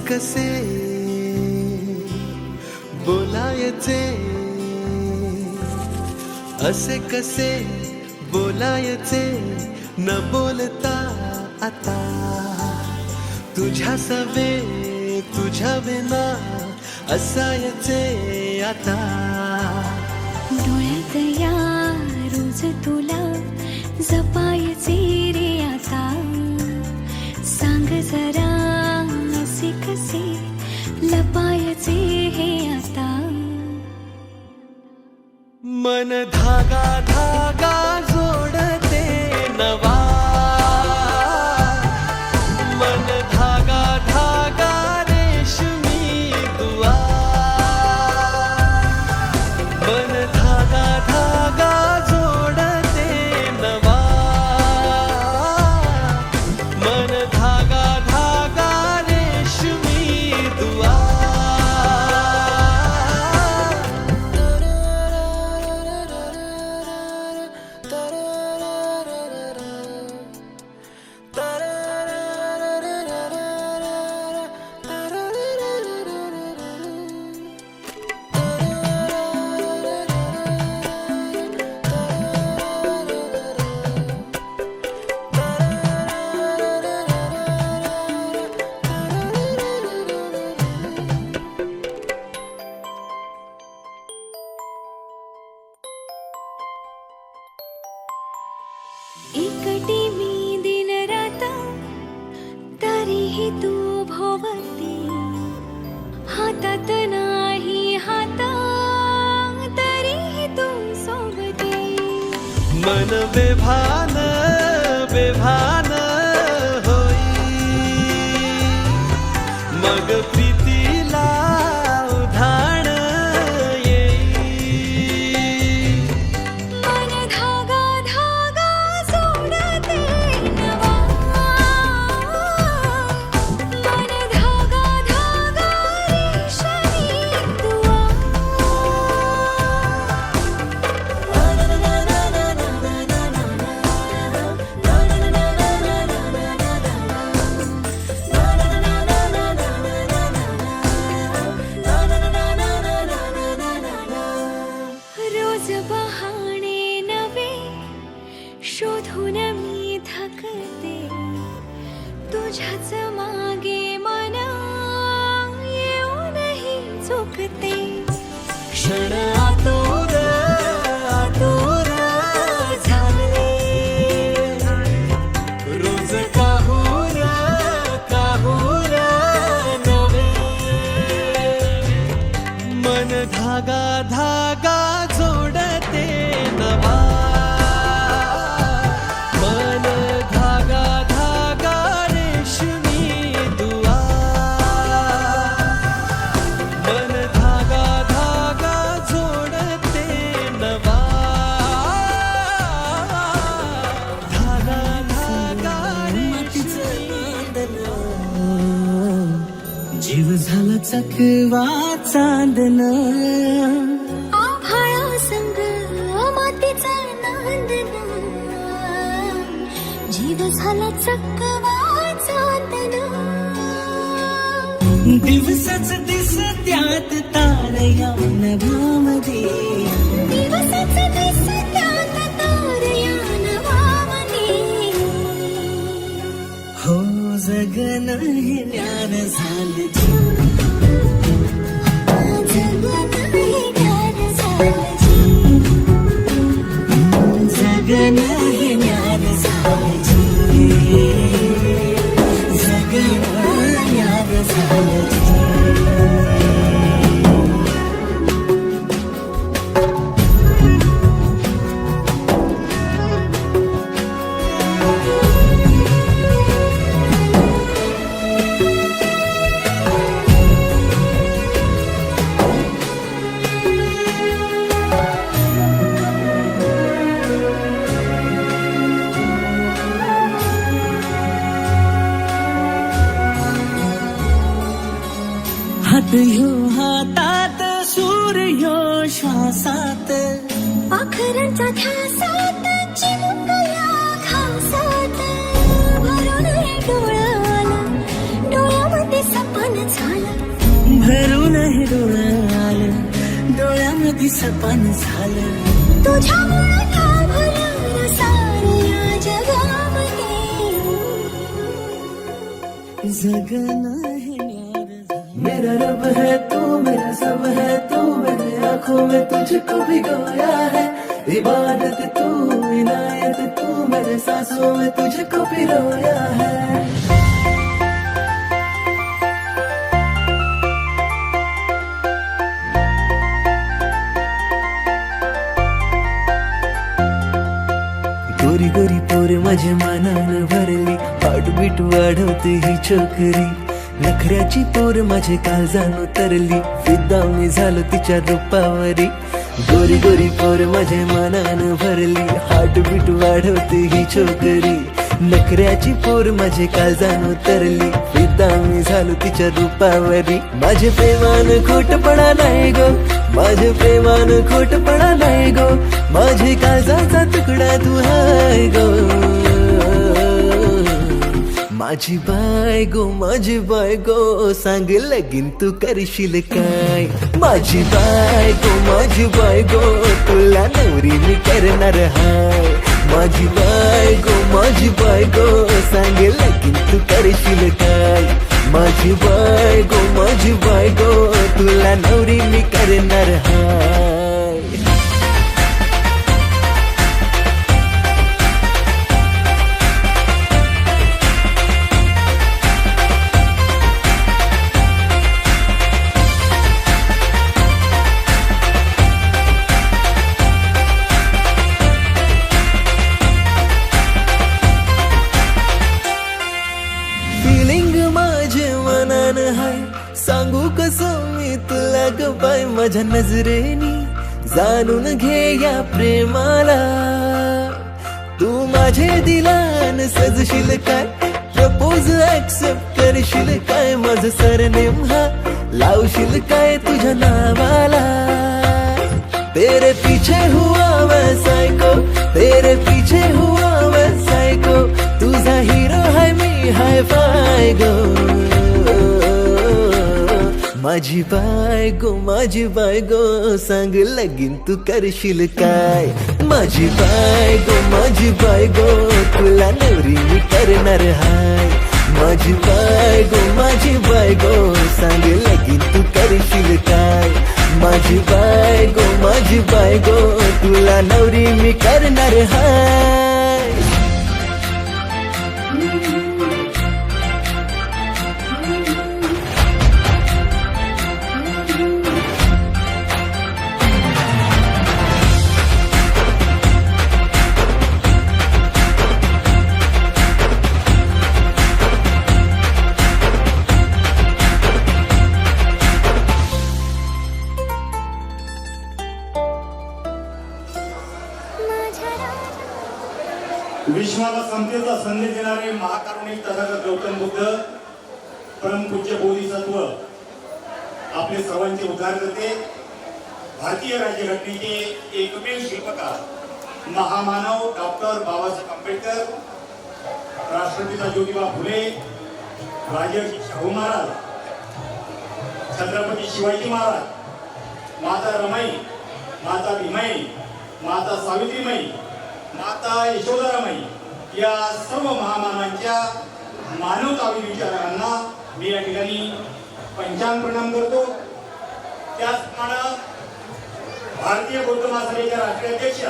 कसे बोलायचे, असे कसे बोलायचे न बोलता आता, तुझ्या सवे तुझ्या विना असायचे आता. डोळ्यात या रोज तुला जपायचे रे आता, सांग जरा असे कसे लपायचे हे आता. मन धागा धागा जोडते नवा, मन धागा धागा रेशमी दुआ, मन धागा धागा जोडते नवा, मन धागा धागा रेशमी दुआ. एकटी मी दिन रात तरीही तू भोवती, हातात नाही हात तरीही तू सोबती. मन बेभान बेभान होई, मग प्रीतीला उधाण येई. मन धागा धागा जोडते नवा, मन धागा धागा रेशमी दुआ. Na na na na na na na na na na na na na na. तुझ्याच मागे मन येऊनही चुकते. क्षण आतुर आतुर झाले, रोज काहूर काहूर नवे. मन धागा धागा जोडते नवा, मन धागा धागा रेशमी दुआ. मन धागा धागा जोडते नवा, धागा धागा रेशमी जीव झाला चकवा चांदन, आभाळा संग मातीचा नांदन. जीव झाला चकवा चांदन. दिवसच दिसत्यात तारया नभामध्ये, दिवसच दिसत्यात तारया नभामध्ये. हो जगन हे ज्ञान झालं. जगन हे ज्ञान झालं जी. जगन हे ज्ञान झालं. जगन ज्ञान झालं. हात ह्यो हातात सूर्य श्वासात, पाखरांचा ध्यासात चिमुकल्या घासात. भरून हे डोळ्याला डोळ्यामध्ये सपन झालं. भरून हे डोळ्याला डोळ्यामध्ये सपन झालं. तुझ्यामुळं लाभलं साऱ्या जगामध्ये. जगन हे ज्ञान झालं. मेरा रब है तू, मेरा सब है तू, मैंने आंखों में तुझको भिगोया है. इबादत तू, इनायत तू, मेरे सांसों में तुझको पिरोया है. गोरी गोरी पोर माझ्या मनानं भरली, हार्टबीट वाढवते ही छोकरी. नखऱ्याची पोर माझे काळजान उतरली, फिदा मी झालो तिच्या रूपावरी. गोरी गोरी पोर माझ्या मनानं भरली, हार्टबीट वाढवते ही छोकरी. नखऱ्याची पोर माझे काळजान उतरली, फिदा मी झालो तिच्या रूपावरी. माझे प्रेमान खोटपणा नाही गो, माझे प्रेमान खोटपणा नाही गो. माझे काळजाचा तुकडा तू हाय गो. माझी बायगो सांग लगीन तू करशील काय. माझी बायगो तुला नवरी मी करणार हाय. माझी बायगो सांग लगीन तू करशील काय. माझी बायगो तुला नवरी मी करणार हाय. सांगू कसं मी तुला ग बाय, माझ्या नजरेनी जाणून घे या प्रेमाला. तू माझे दिलान सजशील काय, प्रपोज ऍक्सेप्ट करशील काय. माझं सरनेम हा लावशील काय तुझ्या नावाला. तेरे पीछे हुआ मैं सायको, तेरे पीछे हुआ मैं सायको. तुझा हिरो है मी हाय फाय गो. माझी बायगो सांग लगीन तू करशील काय. माझी बायगो तुला नवरी मी करणार हाय. माझी बायगो सांग लगीन तू करशील काय. माझी बायगो तुला नवरी मी करणार हाय. विश्वाला समतेचा संदेश देणारे महाकारुणिक तथागत गौतम बुद्ध परमपूज्य बोधिसत्व आपले सर्वांचे उद्धार करते. भारतीय राज्यघटनेचे एकमेव शिल्पकार महामानव डॉक्टर बाबासाहेब आंबेडकर, राष्ट्रपिता ज्योतिबा फुले, राजर्षी शाहू महाराज, छत्रपती शिवाजी महाराज, माता रमाई, माता भीमाई, माता सावित्रीमाई, माता यशोधरामाई या सर्व महामानवांच्या मानवतावी विचारांना मी या ठिकाणी पंचांग प्रणाम करतो. त्याचप्रमाणे भारतीय बौद्ध महासभेच्या राष्ट्रीय अध्यक्ष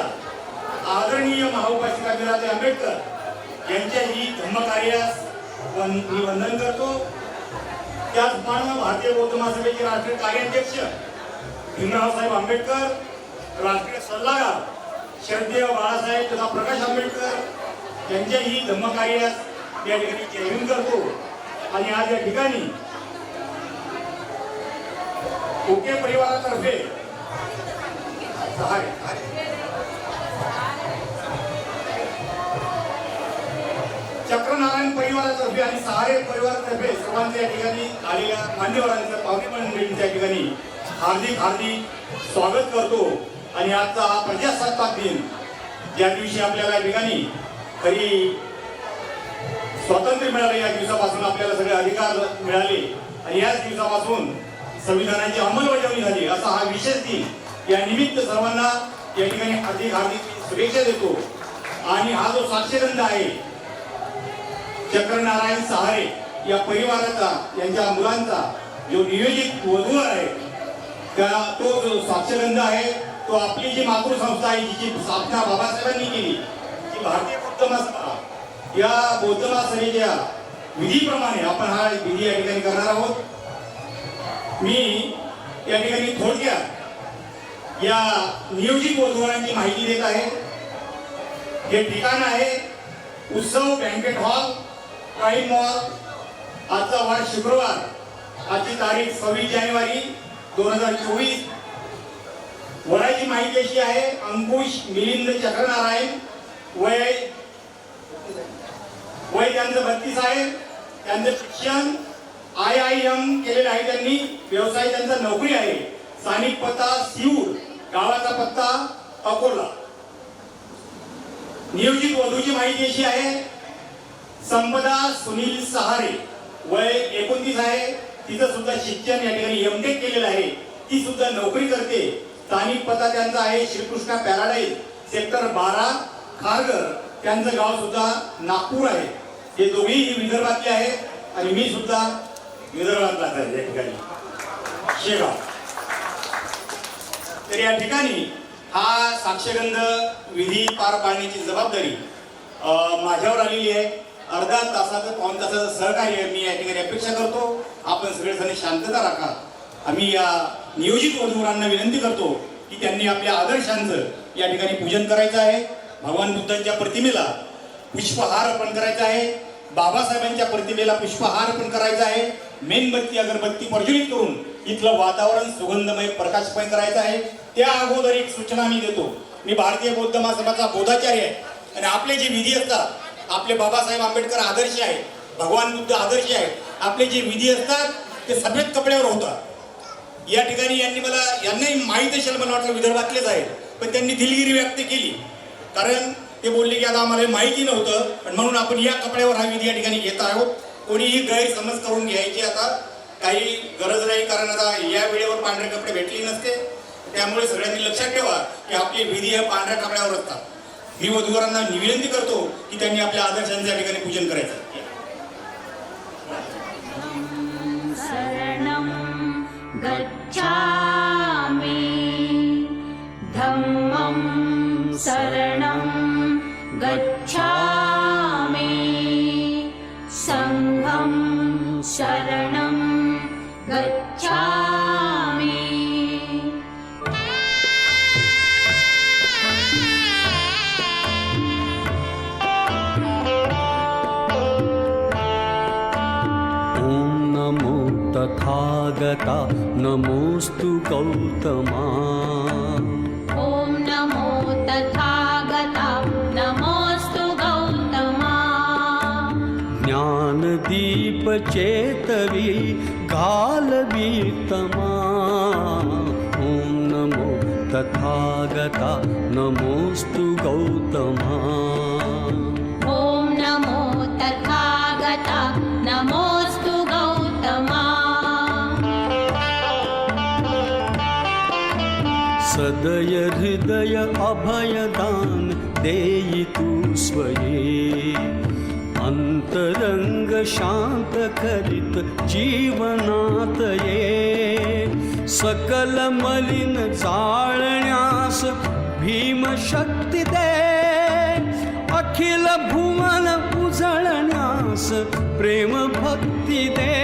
आदरणीय महाउपासिका मीराबाई आंबेडकर यांच्याही धम्मकार्यास मी वंदन करतो. त्याचप्रमाणे भारतीय बौद्ध महासभेचे राष्ट्रीय कार्याध्यक्ष भीमरावसाहेब आंबेडकर, राष्ट्रीय सल्लागार श्रद्धेय बाळासाहेब तथा प्रकाश आंबेडकर यांच्याही धम्मकार्यास या ठिकाणी जयहिंद करतो. आणि आज या ठिकाणी कोके परिवारातर्फे चक्रनारायण परिवारातर्फे आणि सहारे परिवारातर्फे सर्वांच्या या ठिकाणी आलेल्या मान्यवरांचं पाहुणे मंडळींच्या या ठिकाणी हार्दिक स्वागत करतो. आणि आजचा हा प्रजासत्ताक दिन ज्या दिवशी आपल्याला या ठिकाणी खरी स्वातंत्र्य मिळाले, या दिवसापासून आपल्याला सगळे अधिकार मिळाले आणि याच दिवसापासून संविधानाची अंमलबजावणी झाली, असा हा विशेष दिन. या निमित्त सर्वांना या ठिकाणी हार्दिक शुभेच्छा देतो. आणि हा जो साक्षीगंध आहे चक्रनारायण सहारे या परिवाराचा, यांच्या मुलांचा जो नियोजित वधूवर आहे, त्या तो जो साक्षीगंध आहे तो आपली जी मातृसंस्था आहे, जिची स्थापना बाबासाहेबांनी केली, ती भारतीय बौद्ध महासभा, या बौद्ध महासभेच्या विधीप्रमाणे आपण हा विधी या ठिकाणी करणार आहोत. मी या ठिकाणी थोडक्यात या नियोजित वधूवरांची माहिती देत आहे. हे ठिकाण आहे उत्सव बँकेट हॉल, प्राईम मॉल. आजचा वार शुक्रवार, आजची तारीख 26 जानेवारी 2024. वयाची माहिती अशी आहे, अंकुश मिलिंद चक्रनारायण, वय त्यांचं 32 आहे. त्यांचं शिक्षण IIM केलेलं आहे त्यांनी. व्यवसाय त्यांचा नोकरी आहे. स्थानिक पत्ता सिऊर, गावाचा पत्ता अकोला. नियोजित वधूची माहिती अशी आहे, संपदा सुनील सहारे, वय 29 आहे. तिचं सुद्धा शिक्षण या ठिकाणी MTech केलेलं आहे. ती सुद्धा नोकरी करते. स्थानिक पत्ता त्यांचा आहे श्रीकृष्णा पॅराडाईज, सेक्टर 12, खारघर. त्यांचं गाव सुद्धा नागपूर आहे. हे दोघेही विदर्भातले आहेत आणि मी सुद्धा विदर्भातलाच आहे, या ठिकाणी शेगाव. तर या ठिकाणी हा साक्षगंध विधी पार पाडण्याची जबाबदारी माझ्यावर आलेली आहे. अर्धा तासाचं पाऊण तासाचं सहकार्य मी या ठिकाणी अपेक्षा करतो. आपण सगळेजण शांतता राखा. आम्ही या नियोजित वधूवरांना विनंती करतो की त्यांनी आपल्या आदर्शांचं या ठिकाणी पूजन करायचं आहे. भगवान बुद्धांच्या प्रतिमेला पुष्पहार अर्पण करायचा आहे. बाबासाहेबांच्या प्रतिमेला पुष्पहार अर्पण करायचा आहे. मेणबत्ती अगरबत्ती प्रज्वलित करून इथलं वातावरण सुगंधमय प्रकाशमय करायचं आहे. त्या अगोदर एक सूचना मी देतो. मी भारतीय बौद्ध महासभाचा बोधाचार्य आहे आणि आपले जे विधी असतात, आपले बाबासाहेब आंबेडकर आदर्श आहेत, भगवान बुद्ध आदर्श आहेत. आपले जे विधी असतात ते सफेद कपड्यावर होतात. या ठिकाणी यांनाही माहीत असेल, मला वाटलं विदर्भातलेच आहेत, पण त्यांनी दिलगिरी व्यक्त केली. कारण ते बोलले की आता आम्हाला माहिती नव्हतं, पण म्हणून आपण या कपड्यावर हा विधी या ठिकाणी घेत आहोत. कोणीही गैरसमज करून घ्यायची आता काही गरज नाही, कारण आता या वेळेवर पांढरे कपडे भेटले नसते. त्यामुळे सगळ्यांनी लक्षात ठेवा की आपले विधी हे पांढऱ्या कपड्यावर असतात. मी वधूवरांना विनंती करतो की त्यांनी आपल्या आदर्शांचं या ठिकाणी पूजन करायचं. गच्छामि धम्मं शरणं गच्छामि संघं शरणं गच्छामि तथागता नमोस्तु गौतमा ॐ नमो तथागता नमोऽस्तु गौतमा ज्ञानदीप चेतवी गालवीतमा ॐ नमो तथागता नमोस्तु गौतमा ॐ नमो तथागता नमोऽस्तु गौतमा सदय हृदय अभयदान देई तू स्वये अंतरंग शांत करीत जीवनात ये सकल मलिन जाळण्यास भीम शक्ती दे अखिल भुवन उजळण्यास प्रेम भक्ती दे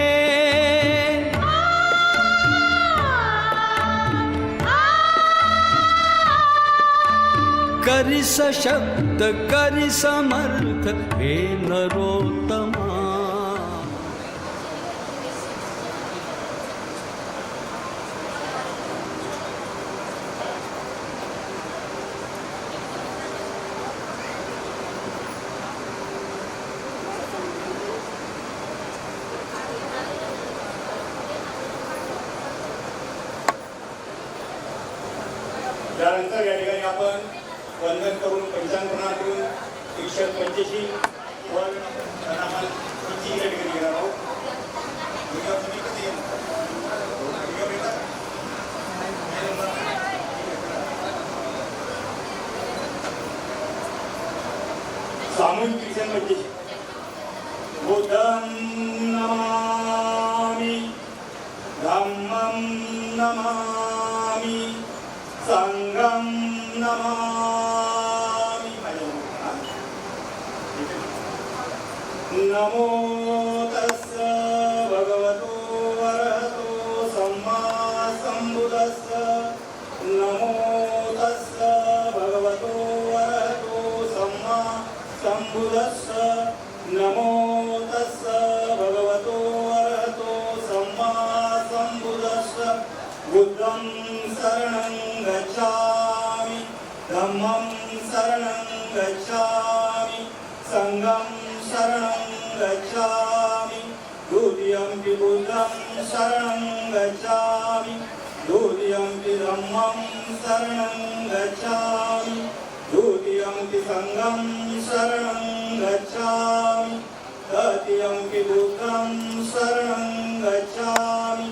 करी सशक्त करी समर्थ हे नरोत्तमा त्यानंतर या ठिकाणी आपण वंदन करून पंचांकनातून 185 वर अनामाल या ठिकाणी घेणार आहोत. सामूहिक 385 बुद्धं नमामि धम्मं नमामि संघं नमामि नमो तस्स भगवतो अरहतो सम्मा सम्बुद्धस्स नमो तस्स भगवतो अरहतो सम्मा सम्बुद्धस्स नमो तस्स भगवतो अरहतो सम्मा सम्बुद्धस्स बुद्धं शरणं गच्छामि धम्मं शरणं गच्छामि संघं शरणं गच्छामि द्वितीयंपि बुद्धं शरणं गच्छामि द्वितीयंपि धम्मं शरणं गच्छामि द्वितीयंपि संघं शरणं गच्छामि तृतीयंपि बुद्धं शरणं गच्छामि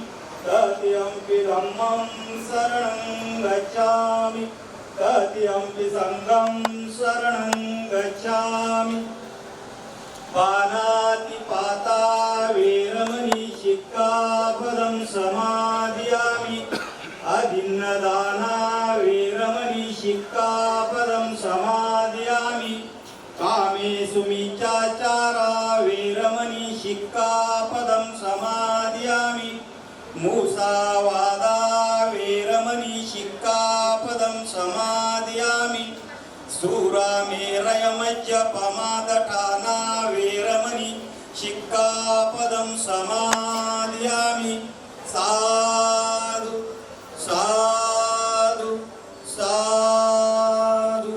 तृतीयंपि धम्मं शरणं गच्छामि तृतीयंपि संघं शरणं गच्छामि पानातिपाता वेरमणि शिक्खापदं समादयामि अभिन्नदाना वेरमणि शिक्खापदं समादयामि कामेषु मिच्छाचारा वेरमणि शिक्खापदं समादयामि मुसावादा वेरमणि शिक्खापदं समादयामि सूरामेरयमज्जपमादठाना वेरमणि शिक्खापदं समादयामि साधु साधु साधु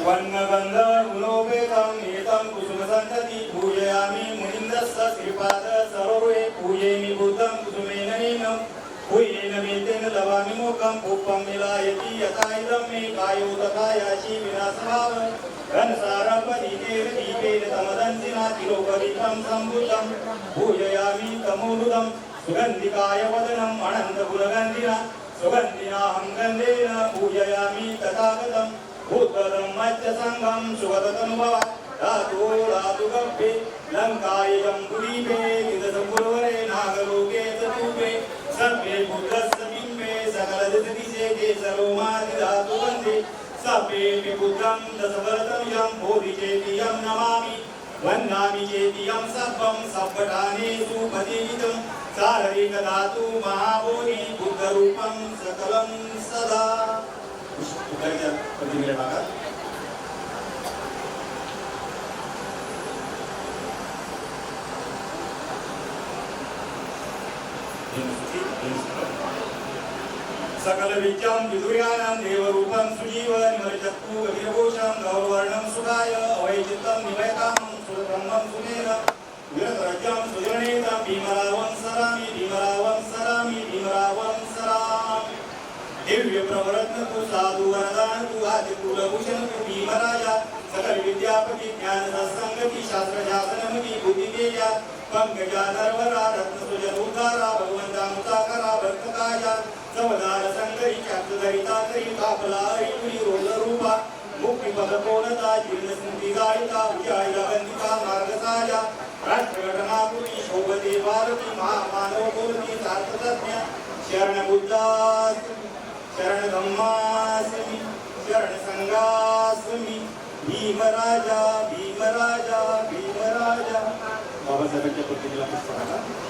वन्नगन्ध गुणोपेतं एतं कुसुमसन्तति पूजयामि मुनिन्दस्य श्रीपाद सरोरुहे पूजयामि बुद्धं कुसुमेन नीनं पूयेन वेदेन लवामि मोकं पुष्पं मिलायति यथा इदं मे कायो तथा याचि विनाशभाव घनसारपदीतेन दीपेन तमदन्तिना तिरोपरीतं सम्भुतं पूजयामि तमोनुदं सुगन्धिकाय वदनम् अनन्तगुणगन्धिना सुगन्धिनाहं गन्धेन पूजयामि तथागतं भूतदं मच्च संघं सुगततनुभवा रातो रातुगप्पे लंकाय जम्बुदीपे निदसपुरवरे नागलोके चतुपे सर्वे बुद्धस्य बिम्बे सकल दिशे के सर्वमादि धातु वन्दे सपे विबुद्धं दशवरतं यं बोधिचेतियं नमामि वन्दामि चेतियं सब्बं सब्बठानेषु पतितं साररिक धातु महाबोधि बुद्धरूपं सकलं सदा उत्तरच्या प्रतिमेला बघा सकल विद्यां विदुर्यानां देवरूपं सुजीव निमलचक्षु गभीरभूषं गौरवर्णं सुखाय अवैचित्तं निवयकामं सुरब्रह्मं सुमेन विरतराज्यं सुजनेतं भीमरावं सरामि दिव्य प्रवरत्न तु साधु वरदान तु आदि कुलभूषण तु भीमराजा सकल विद्यापति ज्ञान सत्संगति शास्त्र शासनमति बुद्धि तेजा पंकजा नरवरा रत्न सुजन उद्धारा भगवंता मुसाकरा भक्तकाया समदार संगरी चातुधरिता करी कापला हरिपुरी रोज रूपा मुक्ती पद पूर्णता जीर्ण स्मृती गायिका विजया वंदिका मार्गसाया राष्ट्रघटना पुरी शोभते भारती महामानव बोलती सार्थतज्ञ शरण बुद्धास्मी शरण धम्मास्मी शरण संघास्मी भीमराजा भीमराजा भीमराजा बाबासाहेबांच्या प्रतिमेला पुष्पहार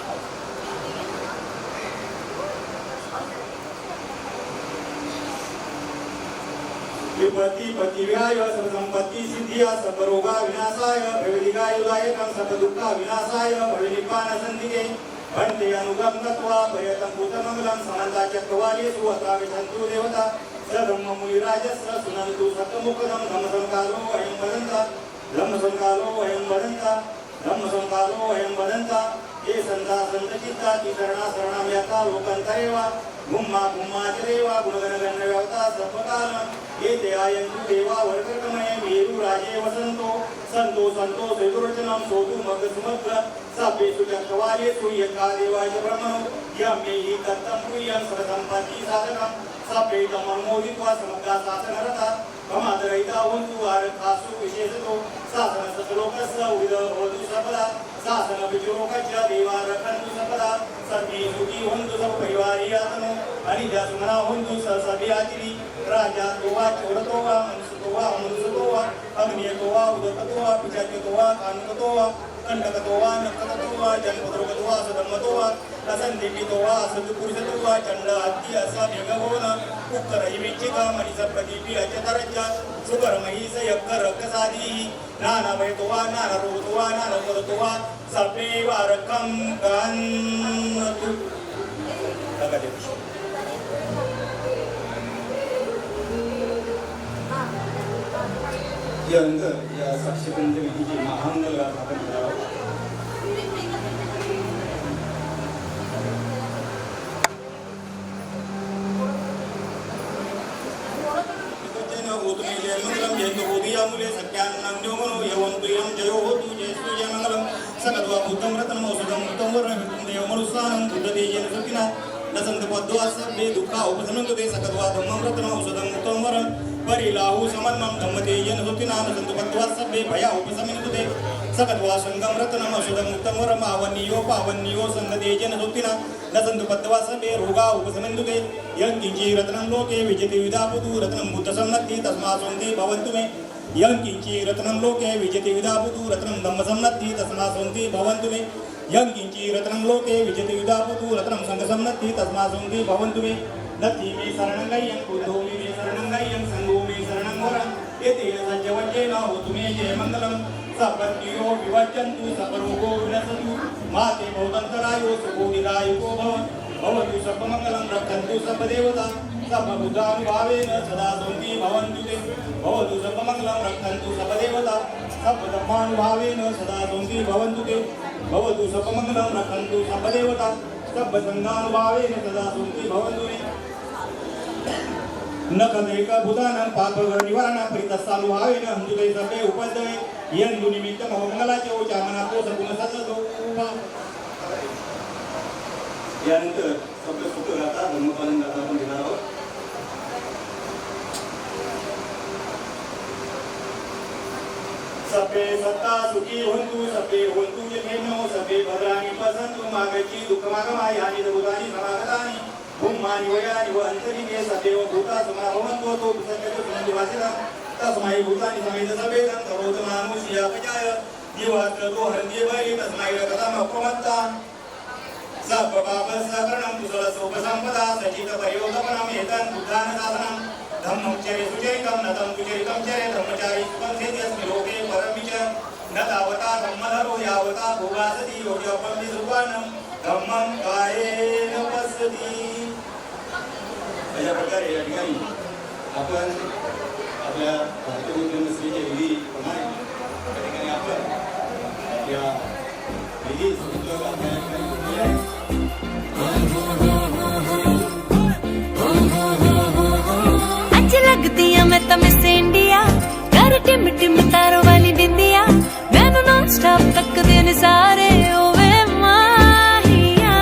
विपत्ति पतिव्याय सर्वसंपत्ति सिद्धिया सर्वरोगा विनाशाय भयविदिकायुदायकं सर्वदुःखा विनाशाय भयनिर्वाण संधिके भन्ते अनुगम तत्वा पर्यतं भूतमंगलं समन्ता चक्रवालेषु अत्राविशन्तु देवता सब्रह्म मुनिराजस्य सुनन्तु सत्यमुखदं धम्मसंकालो अयं वदन्ता धम्मसंकालो अयं वदन्ता धम्मसंकालो अयं वदन्ता ये संता संतचित्ता ती शरणा शरणं याता लोकांतरेवा गुम्मा गुम्माचरेवा गुणगणगण्यव्यवता सर्वकालं ये ते आयन्तु देवा वर्गकमये मेरु राजे वसन्तो संतो संतो सेतुरचनं सोतु मग सुमग्र सभ्येषु चक्रवालेषु यथा देवाय ब्रह्मणो यमे हि दत्तं प्रियं सर्वसम्पत्ति साधकं सभ्येतं अनुमोदित्वा समग्रा शासनरता प्रमादरहिता हन्तु आरक्षासु विशेषतो शासनसलोकस्य उदवधु सपदा शासन विचोकस्य देवारक्षन्तु सपदा सर्वे सुखी हन्तु सपरिवारी आत्मनो अनिजा सुमना हन्तु ससभ्याचिरी राजा तोवा चोरतो वा मनुष्यतो वा अग्नियतो वा उदकतो वा पिशाचतो वा कानुकतो वा कंटकतो वा नक्कतो वा जन्मद्रोगतो वा सदम्मतो वा असंदिग्धतो वा सदपुरुषतो वा चंड हत्ती असा भेगभवन उत्तर विचिका मनीष प्रदीपी अचतरज्जा सुकर महिष यज्ञ रक्तसादी नाना भयतो वा नाना रोगतो वा नाना पदतो वा सर्वे वारकं गन्तु यानंतर या साक्षीकंद विधीचे महामंगल स्थापन करावा मुले सत्यान्नं न्योमनो यवं प्रियं जयो होतु जयस्तु जय मंगलम सकद्वा बुद्धं रत्नं औषधं मृतं वर्णं देवमनुस्सानं बुद्धतेजेन सुखिना नसंत पद्वा सर्वे दुःखा उपशमन्तु ते सकद्वा धम्मं रत्नं औषधं मृतं वर्णं परिलाहु समन्नं धम्मतेजेन सुखिना नसंत पद्वा सर्वे भया उपशमन्तु ते सकद्वा संगं रत्नं औषधं मृतं वर्णं पावन्यो संगतेजेन सुखिना नसंत पद्वा सर्वे रोगा उपशमन्तु ते यं किंचि रत्नं लोके विजयते विदापुतु रत्नं बुद्धसम्नत्ति तस्मासोन्ते भवन्तु मे यं किंचि रत्नं लोके विजयते विदापुतु रत्नं धम्मसम्नत्ति तस्मासोन्ते भवन्तु मे यं किंचि रत्नं लोके विजयते विदापुतु रत्नं संघसम्नत्ति तस्मासोन्ते भवन्तु मे नत्ति मे शरणं गय्यं बुद्धो मे शरणं गय्यं संघो मे शरणं वरं एतेन सज्जवज्जेन होतु मे जय मङ्गलं सपत्न्यो विवज्जन्तु सपरोगो विनशतु माते भवदन्तरायो सुखोदिदायको भवतु सर्वमङ्गलं रक्षन्तु सर्वदेवता सर्वबुद्धानुभावेन सदा सन्ति भवन्तु ते भवतु सर्वमङ्गलं रक्षन्तु सर्वदेवता सर्वधर्मानुभावेन सदा सन्ति भवन्तु ते भवतु सर्वमङ्गलं रक्षन्तु सर्वदेवता सर्वसङ्गानुभावेन सदा सन्ति भवन्तु ते नखमेकभूतानां पापनिवारणं परितस्सानुभावेन हन्तु ते सर्वे उपद्रवे येन्दु निमित्तं मंगलाचे ओचामनातो सगुणसत्तो यानंतर शब्द सुख गाता धर्मपालन गाता आपण घेणार आहोत. सभे सत्ता सुखी होंतु सभे होंतु यथेनो सभे भद्राणि पसंतु मागची दुःख मागमाय आणि भूतानि समागतानि भूमानि वयानि व अंतरिणे सदैव भूता समा भवन्तो तो संकल्प संवासिता तस्मै भूतानि समेत सभेदं करोतु मानुष्य अपजाय जीवात्र तो हरदे भय तस्मै रकतम अपमत्ता सब पाप सकरणं कुशल सोपसंपदा सचित परियोगपनं एतं बुद्धान साधनं धम्मचर्य सुचरितं नतं कुचरितं चर्य धम्मचारी सुखं सेति अस्मि लोके परमिच न तावता धम्मधरो यावता भुवासति योग्यपं विसुवानं धम्मं कायेन पश्यति. अशा प्रकारे या ठिकाणी आपण आपल्या भारतीय मुस्लिमचे विधी प्रमाणे या ठिकाणी आपण या विधी अच लगती है मैं तो मिस इंडिया कर टिम टिम तारों वाली बिंदिया मैनू नॉन स्टॉप तक दिन सारे ओवे माहिया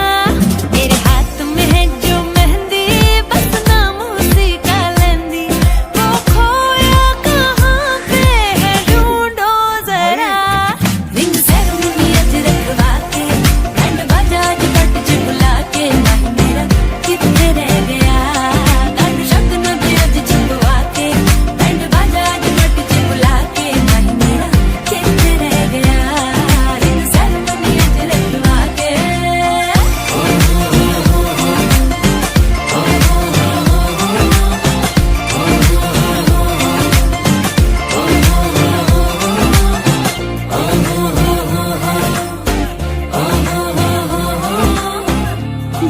तेरे हाथ में है जो मेहंदी बस नाम उसी का लेंदी वो खोया कहाँ पे है ढूंढो जरा रिंग सेरेमनी अज रखवा के बैंड बाजा अज पट च बुला के नहीं मेरा कितने रह गया गान शब्द न दे अज छपवा के बैंड बाजा अज पट च बुला के नहीं मेरा कितने रह गया रिंग सेरेमनी अज रखवा के.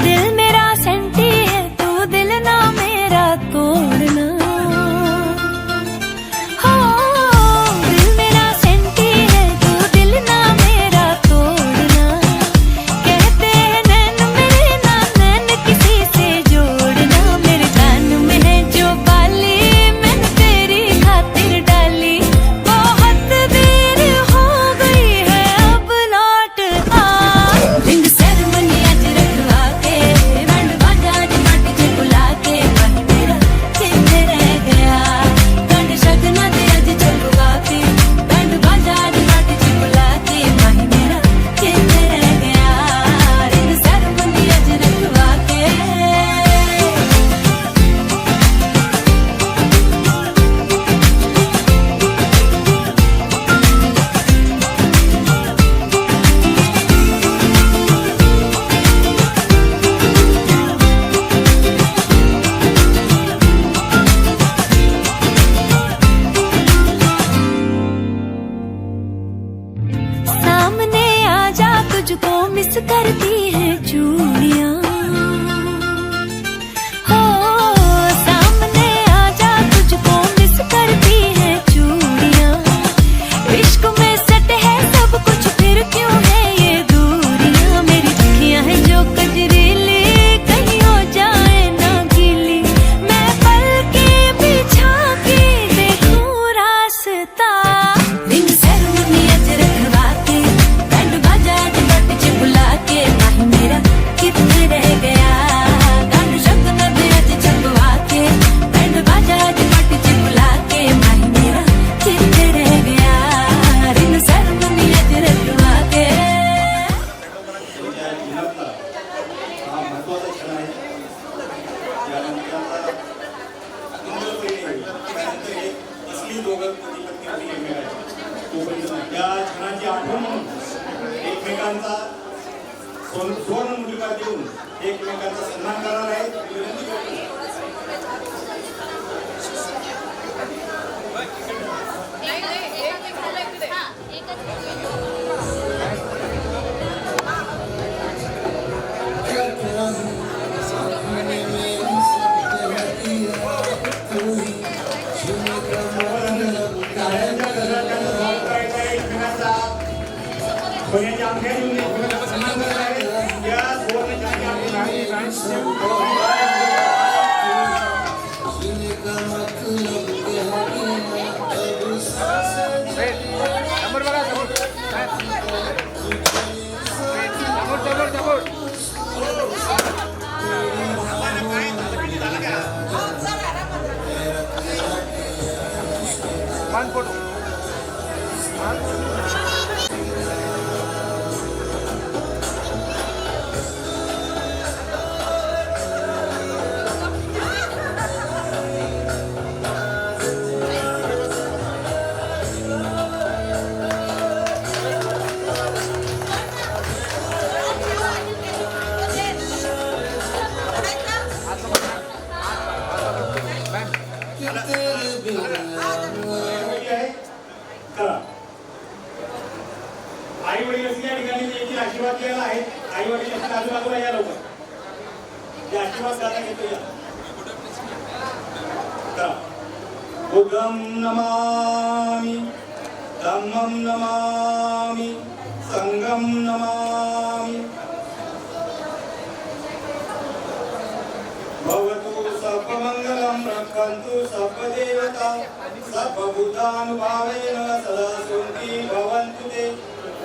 दिल मेरा सेंटी है तू दिल ना मेरा तोड़ना हो दिल मेरा सेंटी है तू दिल ना मेरा तोड़ना कहते हैं नैन मेरे ना नैन किसी से जोड़ना मेरे जान में है जो बाली मैंने तेरी खातिर डाली बहुत देर हो गई है अब लौट आ रिंग सेरेमनी आज रखवा के बैंड बाजा आज पार्टी से बुला के वही मेरा कितने रह गया गंड शगना दे आज छपवा के बैंड बाजा आज पार्टी से बुला के वही मेरा कितने रह गया रिंग सेरेमनी आज रखवा के. सामने आजा तुझको मिस करती है चूड़ियां हो सामने आजा तुझको मिस करती है चूड़ियां इश्क में सट है सब कुछ फिर क्यों है ये दूरियां मेरी अखियां हैं जो कजरीली कहीं हो जाए ना गीली मैं पल के बिछा के देखूं रास्ता रिंग सेरेमनी आज रखवा के बैंड बाजा आज पट च बुला के नहीं मेरा कितने रह गया गान शब्द न दे आज छपवा के बैंड बाजा आज पट च बुला के नहीं मेरा कितने रह गया रिंग सेरेमनी आज रखवा के. तुमच्या जीवनातला हा महत्त्वाचा क्षण आहे. यानंतर आता मंगलप्रेमी त्यानंतर एक असली दोघं पती पत्नी होती एकमेकांची तोपर्यंत त्या क्षणाची आठवण म्हणून एकमेकांचा सुवर्ण मुद्रिका देऊन एकमेकांचा सन्मान करणार आहेत. मी विनंती करतो. टाळ्यांच्या गजरात त्यांचा स्वागत करायचं आहे एकमेकांचा. सोन्याच्या अंगठ्या देऊन एकमेकांचा सन्मान करणार आहेत. या सुवर्णाच्या आई वडील असं या ठिकाणी देखील आशीर्वाद द्यायला आहेत. आई वडील असं आजूबाजूला या लवकर. ते आशीर्वाद दादा घेतो या. बुद्धं नमामि धम्मं नमामि संघं नमामि. भवतु सर्वमङ्गलं रक्षन्तु सर्वदेवता सर्वभूतानुभावेन सदा सुखी भवन्तु ते.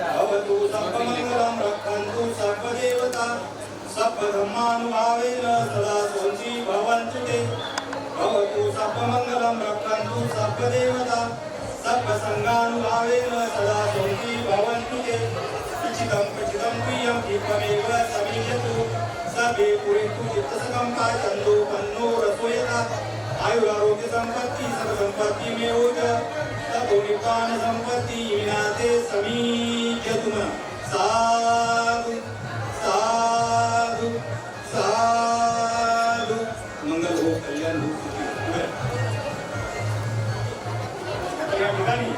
भवतु सर्वमङ्गलं रक्षन्तु सर्वदेवता सर्वधर्मानुभावेन सदा सुखी भवन्तु ते. भवतु सर्वमङ्गलं रक्षन्तु सर्वदेवता सर्वसङ्गानुभावेन सदा सुखी भवन्तु ते. इच्छितं प्रचितं प्रियं दीपमेव समीक्षतु सर्वे पुरेतु चित्तसकं काचन्दो पन्नो रसोयता. आयुरारोग्य संपत्ति सर्वसंपत्ति में होत ततो निपान संपत्ति विनाते समीक्षतु. साधु साधु साधु. मंगल हो कल्याण हो. या ठिकाणी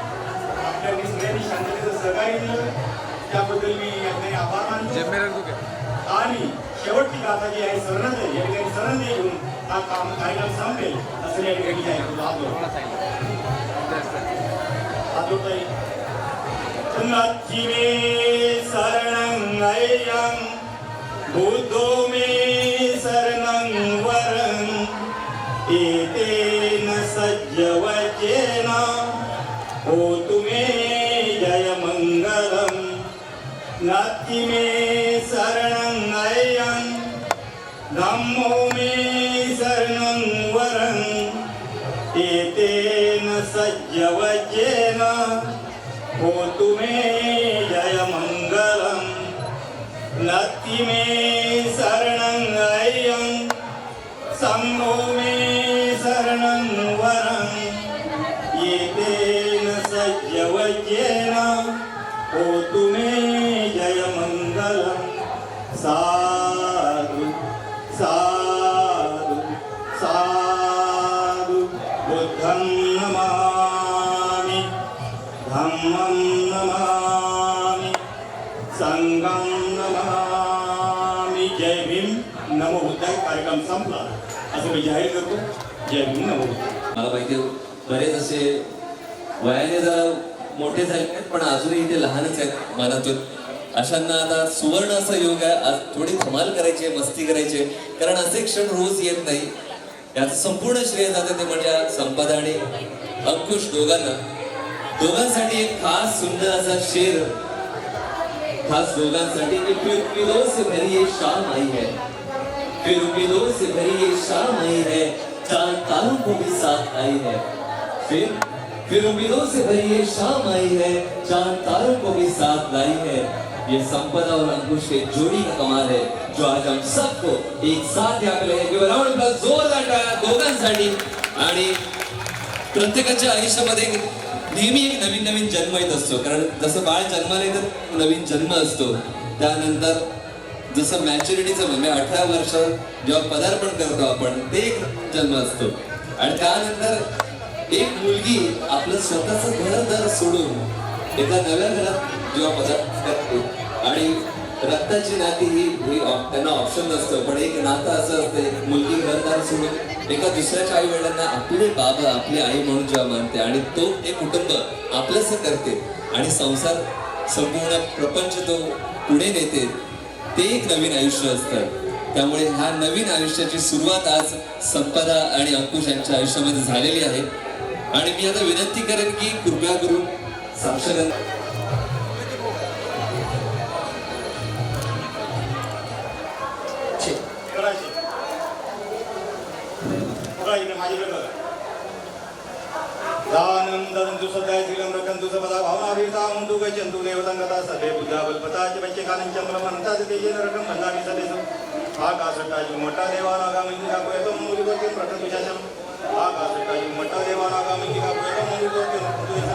आपल्या सगळ्यांनी शांततेचं सहकार्य दिलं त्याबद्दल मी या ठिकाणी आभार मानतो. आणि शेवटची गाथा जी आहे शरणागती, या ठिकाणी शरणागती घेऊन हा कार्यक्रम संपेल असं या ठिकाणी आहे. नत्थि मे शरणं अय्यं बुद्धो मे शरणं वरं. एतेन सज्जवचेन होतु मे जयमङ्गलम्. नत्थि मे शरणं अय्यं धम्मो मे शरणं वरं. एतेन सज्जवचेन होतु मे जयमङ्गलम्. नत्थि मे शरणं अय्यं संघो मे शरणं वरं. एतेन सज्जवचेन होतु मे जयमङ्गलम्. साधु साधु साधु. बुद्धं नमामि धम्मं नमामि संघं नमामि. जय भीम नमो बुद्धाय. कार्यक्रम संपला असं मी जाहीर करतो. जय भीम नमो बुद्धाय. मला माहिती बरेच असे वयाने जरा मोठे झाले आहेत पण अजूनही ते लहानच आहेत मनातून. अशांना आता सुवर्ण असा योग आहे. आज थोडी धमाल करायची, मस्ती करायची, कारण असे क्षण रोज येत नाही. याचं संपूर्ण श्रेय जातं ते म्हणजे संपदा आणि अंकुश दोघांसाठी एक खास सुंदर असा शेर खास दोघांसाठी. फिर उम्मीदों से भरी ये शाम आई है, फिर उम्मीदों से भरी ये शाम आई है, चांद तारों को भी साथ आई है. फिर उम्मीदों से भरी ये शाम आई है, चांद तारों को भी साथ लाई है. ये संपदा और अंकुश के जोड़ी का कमाल है जो आज हम सबको एक साथ यहाँ पे लेके जोरदार टाळ्या दोघांसाठी. आणि प्रत्येकाच्या आयुष्यामध्ये नेहमी एक नवीन नवीन जन्म येत असतो. कारण जसं बाळ जन्माला येतं नवीन जन्म असतो, त्यानंतर जसं मॅच्युरिटीचं म्हणजे 18 वर्ष जेव्हा पदार्पण करतो आपण ते एक जन्म असतो. आणि त्यानंतर एक मुलगी आपलं स्वतःचं घरदार सोडून एका नव्या घरात जेव्हा पदार्पण करते. आणि रक्ताची नाती ही त्यांना ऑप्शन नसतं, पण एक नातं असं असतं. एक मुलगी घरदार सोडून एका दुसऱ्याच्या आई वडिलांना आपले बाबा आपली आई म्हणून जेव्हा मानते आणि तो एक कुटुंब आपलंसं करते आणि संसार संपूर्ण प्रपंच तो पुढे नेते, ते एक नवीन आयुष्य असतं. त्यामुळे ह्या नवीन आयुष्याची सुरुवात आज संपदा आणि अंकुश यांच्या आयुष्यामध्ये झालेली आहे. आणि मी आता विनंती करेन की कृपया करून साक्षर दानं ददन्तु सदाय श्रीलं रक्षन्तु सपदा भावनाभिः देवता मुंतु गच्छन्तु देवतंगता सर्वे बुद्धा बलपता च पंचे कालंच म्हणता तेजे नरकम बंधामी सदेसु आकाशटाजी मोठा देवानागा मंदिरा कोयतो मुलीवरती प्रकट विशाचम आकाशटाजी मोठा देवानागा मंदिरा कोयतो मुलीवरती प्रकट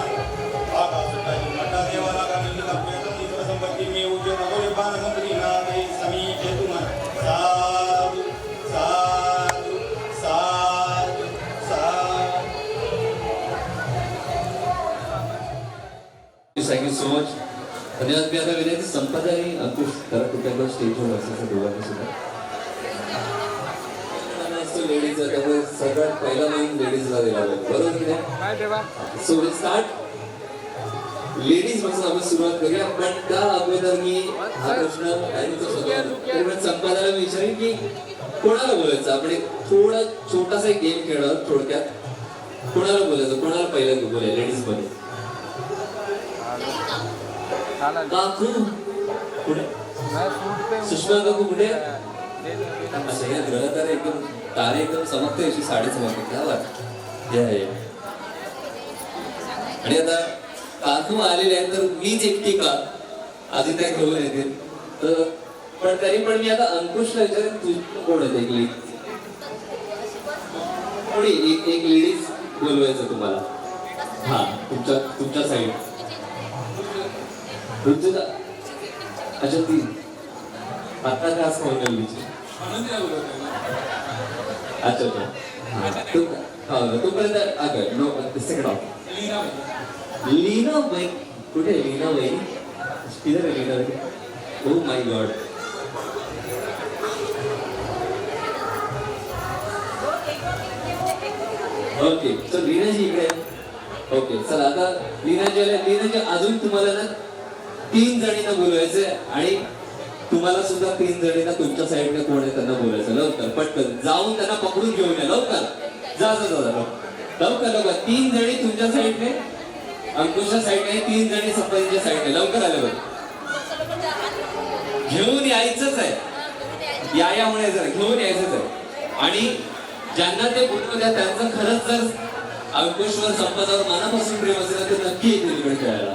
आकाशटाजी मोठा देवानागा मंदिरा कोयतो मुलीवर संपत्ती मी उद्योग नगोले पान कंपनी ना दे समीचे तुम साधु साधु साधु साधु. Thank you so much. धन्यवाद. मी आता विनंती संपदा आणि अंकुश जरा कुठल्या स्टेजवर असायचं दोघांनी सुद्धा लेडीज त्यामुळे सगळ्यात पहिला मान लेडीजला दिला जाईल, बरोबर की नाही? सो विल स्टार्ट लेडीज पासून आपण सुरुवात करूया. पण त्या अगोदर मी हा प्रश्न संपदाला विचारेन की कोणाला बोलायचं. आपण एक थोडा छोटासा एक गेम खेळणार थोडक्यात. कोणाला बोलायचं, कोणाला पहिल्यांदा बोलाय लेडीज मध्ये? काकू कुठे? सुषमा काकू कुठे? अच्छा, या ग्रह तारे एकदम तारे एकदम चमकते, अशी साडी चमकते. क्या बात आहे. आणि आता काकू आलेले आहेत तर मीच एकटी का आधी त्या घेऊन येतील तर. पण तरी पण मी आता अंकुशला विचारेन तुझी कोण आहे एक कोणी एक लेडीज बोलवायचं तुम्हाला. हा तुमच्या साईड ऋतुजा. अच्छा ती आता का असं म्हणून अच्छा तोपर्यंत अगं नो सेकंड ऑफ लीना बाई. कुठे लीना बाई? किधर आहे लीना बाई? Oh my god. Okay so लीनाजी इकडे. ओके चला आता लीनाजी अजून तुम्हाला ना 3 जणींना बोलवायचे आणि तुम्हाला सुद्धा 3 जणींना तुमच्या साईडने कोण आहे त्यांना बोलायचं. लवकर पटकन जाऊन त्यांना पकडून घेऊन या. लवकर जा लवकर 3 जणी तुमच्या साईडने, अंकुशच्या साईडने, 3 जणी संपदाच्या साईडने. लवकर आले बघ. घेऊन यायचंच आहे. यामुळे जरा घेऊन यायचंच आहे. आणि ज्यांना ते बोलवत्या त्यांचं खरंच जर अंकुशवर संपदावर मनापासून प्रेम असेल तर नक्की येतील इकडे खेळायला.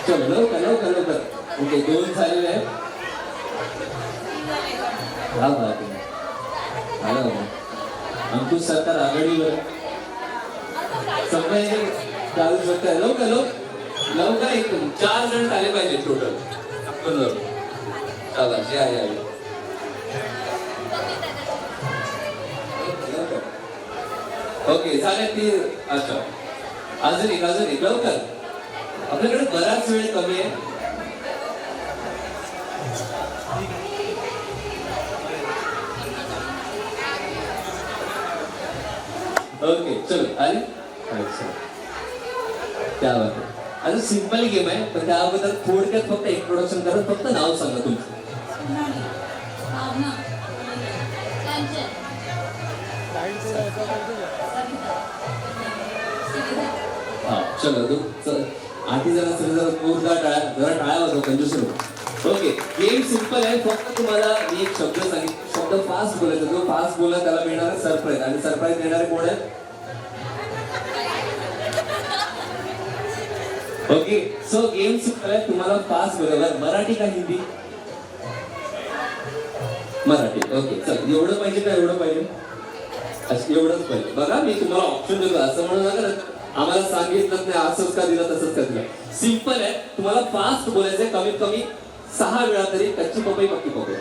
चलो लवकर. ओके 2 झालेले आहेत. अंकुश सरकार आघाडीवर संपदाचे चालू शकताय. लवकर एक 4 जण झाले पाहिजे टोटल. चला जे आहे ओके झाले ती. अच्छा अजून एक लवकर. आपल्याकडे बराच वेळ कमी आहे. ओके चलो आले. अच्छा त्या आता सिंपल गेम आहे पण त्याबद्दल थोडक्यात फक्त इंट्रोडक्शन करा. फक्त नाव सांगा तुमचं. हा चलो तू आधी जरा टाळा होतो कंजूस. ओके गेम सिंपल आहे. फक्त तुम्हाला मी एक शब्द सांगितलं. शब्द फास्ट बोलायचा. जो फास्ट बोला त्याला मिळणार सरप्राईज. आणि सरप्राईज देणारे कोण आहे? ओके सो गेम सिंपल आहे. तुम्हाला फास्ट बोलायला. मराठी का हिंदी? मराठी. ओके चल एवढं पाहिजे का एवढं पाहिजे? एवढंच पाहिजे. बघा मी तुम्हाला ऑप्शन देतो. असं म्हणू नका आम्हाला सांगितलं नाही असंच का दिलं तसंच का दिलं. सिंपल आहे. तुम्हाला फास्ट बोलायचंय. कमीत कमी 6 वेळा तरी कच्ची पपई पक्की पपई.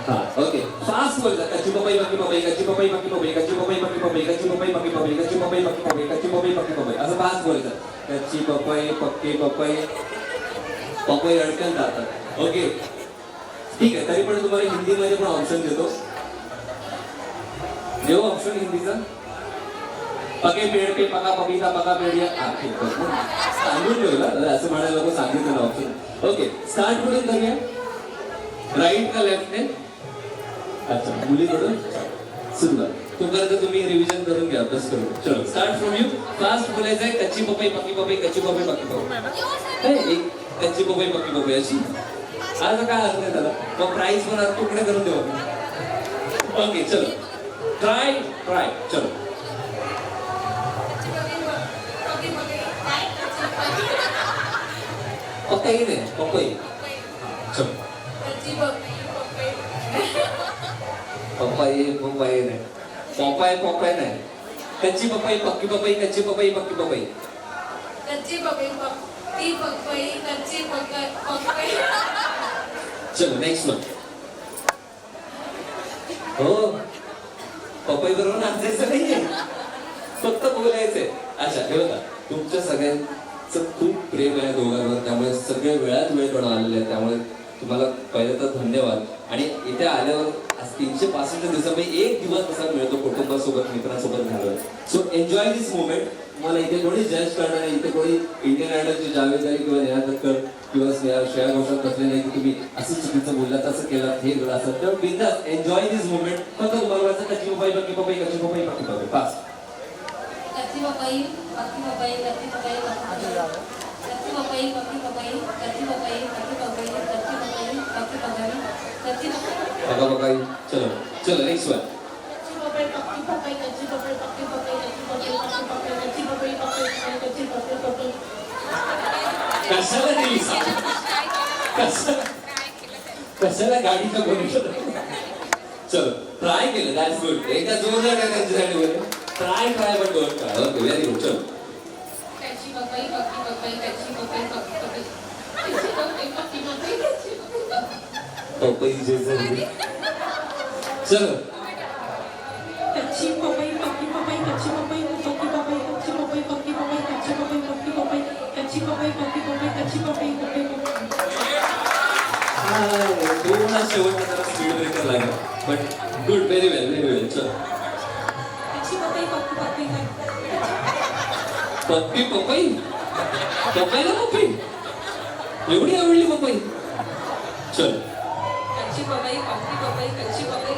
हा ओके फास्ट बोलायचं. कच्ची पपई पक्की पपई, कच्ची पपई पक्की पपई, कच्ची पपई पक्की पपई, कच्ची पपई पक्की पपई, कच्ची पपई पक्की पपई, कच्ची पपई पक्की पपई असं फास्ट बोलायचं. कच्ची पपई पक्की पपई. पपई अडकन जातात. ओके ठीक आहे. तरी पण तुम्हाला हिंदीमध्ये पण ऑप्शन देतो. देऊ ऑप्शन हिंदीचा? पके पेड़ पे पका पपीता पका पेड़. सांगून ठेवलं असं म्हणायला लोक सांगितलं ऑप्शन. ओके स्टार्ट करून करूया. राईट का लेफ्ट ने? अच्छा मुलीकडून सुरुवात. तोपर्यंत तुम्ही रिव्हिजन करून घ्या. अभ्यास करून. चलो स्टार्ट फ्रॉम यू. फास्ट बोलायचं आहे. कच्ची पपई पक्की पपई, कच्ची पपई पक्की पपई. एक कच्ची पपई पक्की पपई अशी. आज काय अर्थ आहे त्याला? मग प्राईस पण तुकडे करून देऊ. ओके चलो ट्राय चलो पपई नाही पपई चल पपाई पपाई नाही पपाय पपाय नाही कच्ची पपई पक्की पपई कच्ची पपई पक्की पपई कच्ची पपई पक्की पपई कच्ची पपई चलो नेक्स्ट वन हो पपई बरोबर नाचायचं नाहीये फक्त बोलायचंय अच्छा हे बघा तुमच्या सगळ्यांचं खूप प्रेम आहे दोघांवर त्यामुळे सगळे वेळात वेळ काढून आलेले आहे त्यामुळे तुम्हाला पहिले तर धन्यवाद आणि इथे आल्यावर आज 365 दिवसामध्ये एक दिवस असा मिळतो कुटुंबासोबत मित्रांसोबत घालवाय सो एन्जॉय दिस मोमेंट मला इथे कोणी जज करणार नाही इथे कोणी इंडियन आयडलची जावेदारी किंवा नेहा दत्कर किंवा श्रेया घोषाल बसले नाही की तुम्ही असं चुकीचं बोललात असं केलं हे केलं असं तर बिंदास एन्जॉय दिस मोमेंट फक्त तुम्हाला वाटतं कच्ची पपई पक्की पपई कच्ची पपई पक्की पपई पास कच्ची पपई पक्की पपई कच्ची पपई कच्ची पपई पक्की पपई कच्ची पपई पक्की पपई कच्ची पपई पक्की पपई कच्ची पका पकाई चलो चलो नेक्स्ट वन पपई पक्की पपई कच्ची पपई पक्की पपई कच्ची पपई पक्की पपई कच्ची पपई पक्की कच्ची पपई पक्की कशाला दिली कशाला गाडीचा भविष्य चलो ट्राय केलं दॅट्स गुड एकदा जोरदार काय त्यांच्यासाठी बोल ट्राय पण don't try okay very good चलो कच्ची पपई पक्की पपई कच्ची पपई पक्की पपई कच्ची पपई पक्की पपई कच्ची पपई जैसे चलो कच्ची पपई पक्की पपई कच्ची पपई पक्की पपई कच्ची पपई पक्की पपई कच्ची पपई पक्की पपई कच्ची पपई पक्की पपई कच्ची पपई पक्की पपई दोन शेवटचा जरा स्पीड ब्रेकर लागला बट गुड व्हेरी वेल चलो कच्ची पपई पक्की पपई पप्पी पपई पप्पायला पपई एवढी आवडली पपई चल कच्ची पपई पक्की पपई कच्ची पपई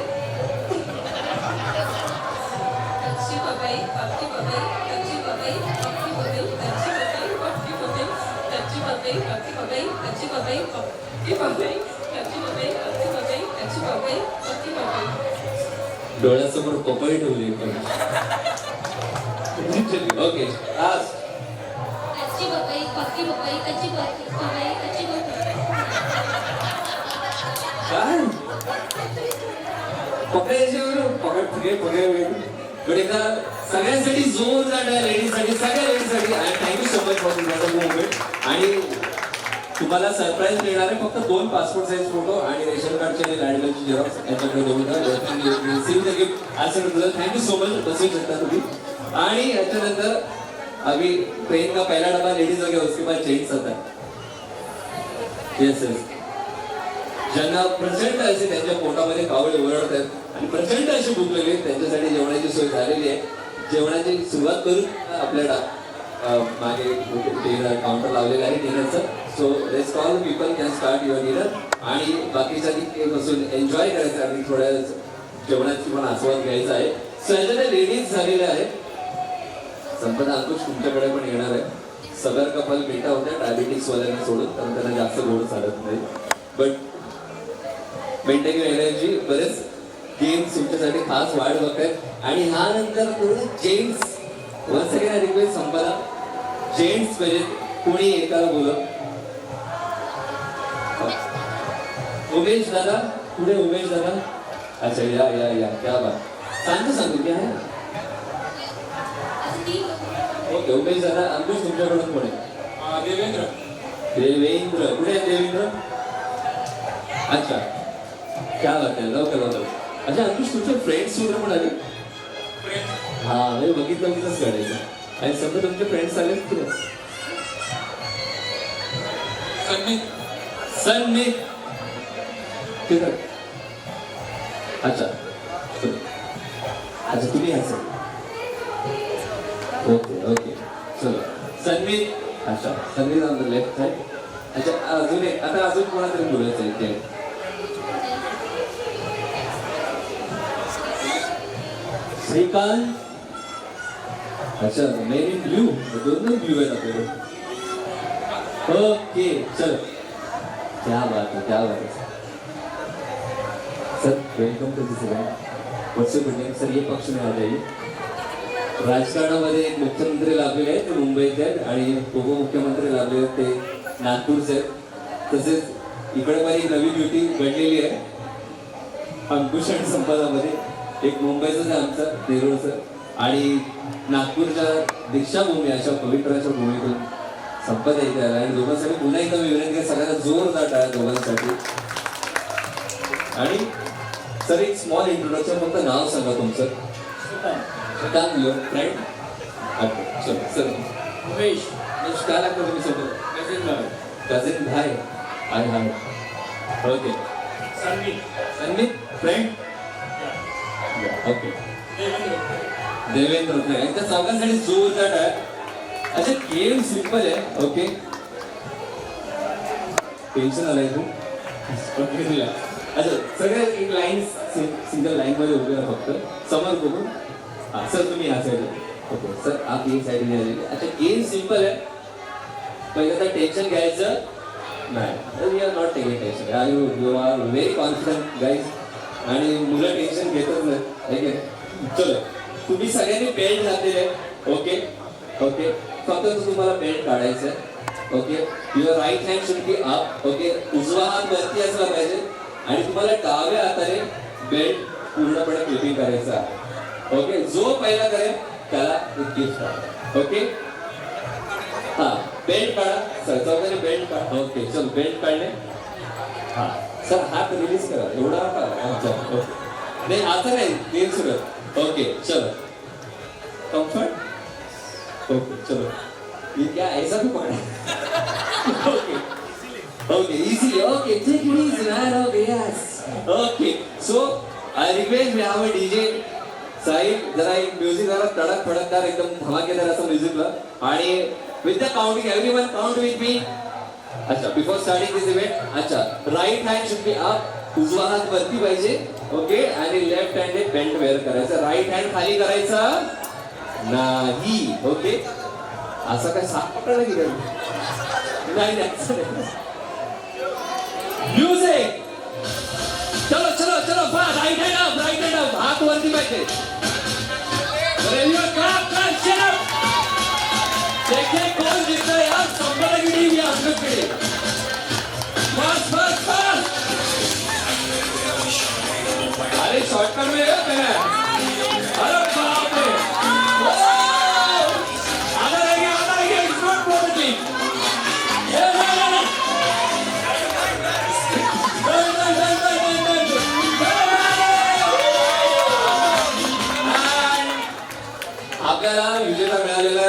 कच्ची पपई पक्की पपई कच्ची पपई पक्की पपई कच्ची पपई पक्की पपई कच्ची पपई पक्की पपई कच्ची पपई पक्की पपई कच्ची पपई पक्की पपई कच्ची पपई पक्की पपई डोळ्यासमोर पपई ठेवली ओके आज कच्ची पपई पक्की पपई कच्ची पपई कच्ची पपई काय पकडायचे पकड पण एकदा सगळ्यांसाठी जोर जाणार लेडीजसाठी सगळ्या लेडीजसाठी आणि thank you so much for this moment आणि तुम्हाला सरप्राईज देणार आहे फक्त 2 पासपोर्ट साईज फोटो आणि रेशन कार्डचे जे लँडलाईनची झेरॉक्स यांच्याकडे देऊन रिसीव्ह द गिफ्ट असं थँक्यू सो मच बसू शकता तुम्ही आणि याच्यानंतर अभी ट्रेन का पहला डबा लेडीज हो गया उसके बाद जेंट्स आता है येस ज्यांना प्रचंड असे त्यांच्या पोटामध्ये कावळे ओरडत आहेत आणि प्रचंड अशी भूक लागली त्यांच्यासाठी जेवणाची सोय झालेली आहे जेवणाची सुरुवात करून आपल्या मागे काउंटर लावलेलं आहे डिनरचं so let's all people can start your dinner आणि बाकीच्या बसून एन्जॉय करायचं आणि थोड्या जेवणाची पण आस्वाद घ्यायचा आहे सो याच्यात लेडीज झालेल्या आहेत संपदा अंकुश तुमच्याकडे पण येणार आहे सगर कपल बेटा होत्या डायबिटिक्स वाल्यांना सोडून कारण त्यांना जास्त गोड चालत नाही बट मेंटेन एनर्जी बरेच गेम्स तुमच्यासाठी खास वाढ बघतायत आणि ह्या नंतर पूर्ण जेंट्स वन्स अगेन रिक्वेस्ट संपदा जेंट्स म्हणजे कोणी एकाला बोलत उमेश दादा पुढे उमेश दादा अच्छा या क्या बात सांगतो मी आहे ओके उमेश दादा अंकुश तुमच्याकडून कोण आहे देवेंद्र कुठे आहे देवेंद्र अच्छा क्या बात आहे लवकर अच्छा अंकुश तुमचे फ्रेंड्स वगैरे पण आले हा म्हणजे बघितलंच काढायचं आणि समजा तुमचे फ्रेंड्स आले तुला सन्मित ठीक आहे अच्छा तुम्ही असं ओके चलो सन्मित अच्छा Sanmit on the left side अच्छा अजून कोणातरी बोलायचं आहे ते श्रीकांत अच्छा मेन इन ब्लू दोनों ब्लू है आपल्याकडे ओके चलो क्या बात है sir welcome to this event what's your good name sir ये पक्ष में आ जाइए राजकारणामध्ये एक मुख्यमंत्री लाभलेले आहेत ते मुंबईत आहेत आणि उपमुख्यमंत्री लाभलेले आहेत ते नागपूरचे तसेच इकडे पण एक नवी युती घडलेली आहे अंकुश आणि संपदामध्ये एक मुंबईचं आहे आमचं नेरूळचं आणि नागपूरच्या दीक्षाभूमी अशा पवित्राच्या भूमीतून संपदा इथे आला आणि दोघांसाठी पुन्हा एकदा मी विनंती आहे सगळ्यांना जोरदार टाळ्या दोघांसाठी. आणि सर एक स्मॉल इंट्रोडक्शन फक्त नाव सांगा तुमचं. युअर फ्रेंड चलो सर उमेश काय लागतं तुम्ही सोबत कजिन भाई कझिन भाई I high okay Sandeep friend okay Devendra friend त्या चौघांसाठी जोरदार आहे. अच्छा गेम सिंपल आहे ओके टेन्शन आलंय तू ओके तुला अच्छा सगळे एक लाईन सिंगल लाईन मध्ये उभे राहा फक्त समोर बघून हा सर तुम्ही या साईड ओके सर आप एक साईड में आलेले. अच्छा गेम सिंपल आहे पहिलं तर टेन्शन घ्यायचं नाही. We are not taking tension you are very confident guys आणि मुलं टेन्शन घेतच नाही ठीक आहे. चलो तुम्ही सगळ्यांनी बेल्ट घातलेले ओके ओके फक्त तुम्हाला बेल्ट काढायचं आहे okay. Your right hand should be up okay. उजवा हात वरती असला पाहिजे आणि तुम्हाला डाव्या हाताने बेल्ट पूर्णपणे क्लिपिंग करायचं आहे ओके. जो पहिला करेल त्याला एक गिफ्ट ओके. हा बेल्ट काढा सर चौघांनी बेल्ट काढा ओके. चल बेल्ट काढले हा सर हात रिलीज करा एवढा का नाही असं नाही गेम सुरू ओके. चलो कम्फर्ट ओके चलो ये क्या ऐसा भी पकड़ा okay okay easy okay take it easy man okay yes okay. So I request we have a DJ साहिब जरा एक म्युझिक जरा तडक फडकदार एकदम धमाकेदार असं म्युझिक ला आणि with the counting everyone count with me. अच्छा बिफोर स्टार्टिंग दिस इव्हेंट अच्छा right hand should be up उजवा हात वरती पाहिजे ओके आणि लेफ्ट हँड हे बेल्ट वेअर करायचं. राईट हँड खाली करायचा नाही ओके. असं काय साप पकडलं की नाही म्युझिक चलो चलो चलो राईट हँड अप हात वरती पाहिजे. देखिए कौन जीतता है यार संपदा की टीम या अंकुश की टीम. बस बस बस अरे शॉर्टकट में है क्या अरे बाप रे आधा रह गया इट्स नॉट प्रॉपर्टी आपल्याला विजेता मिळालेला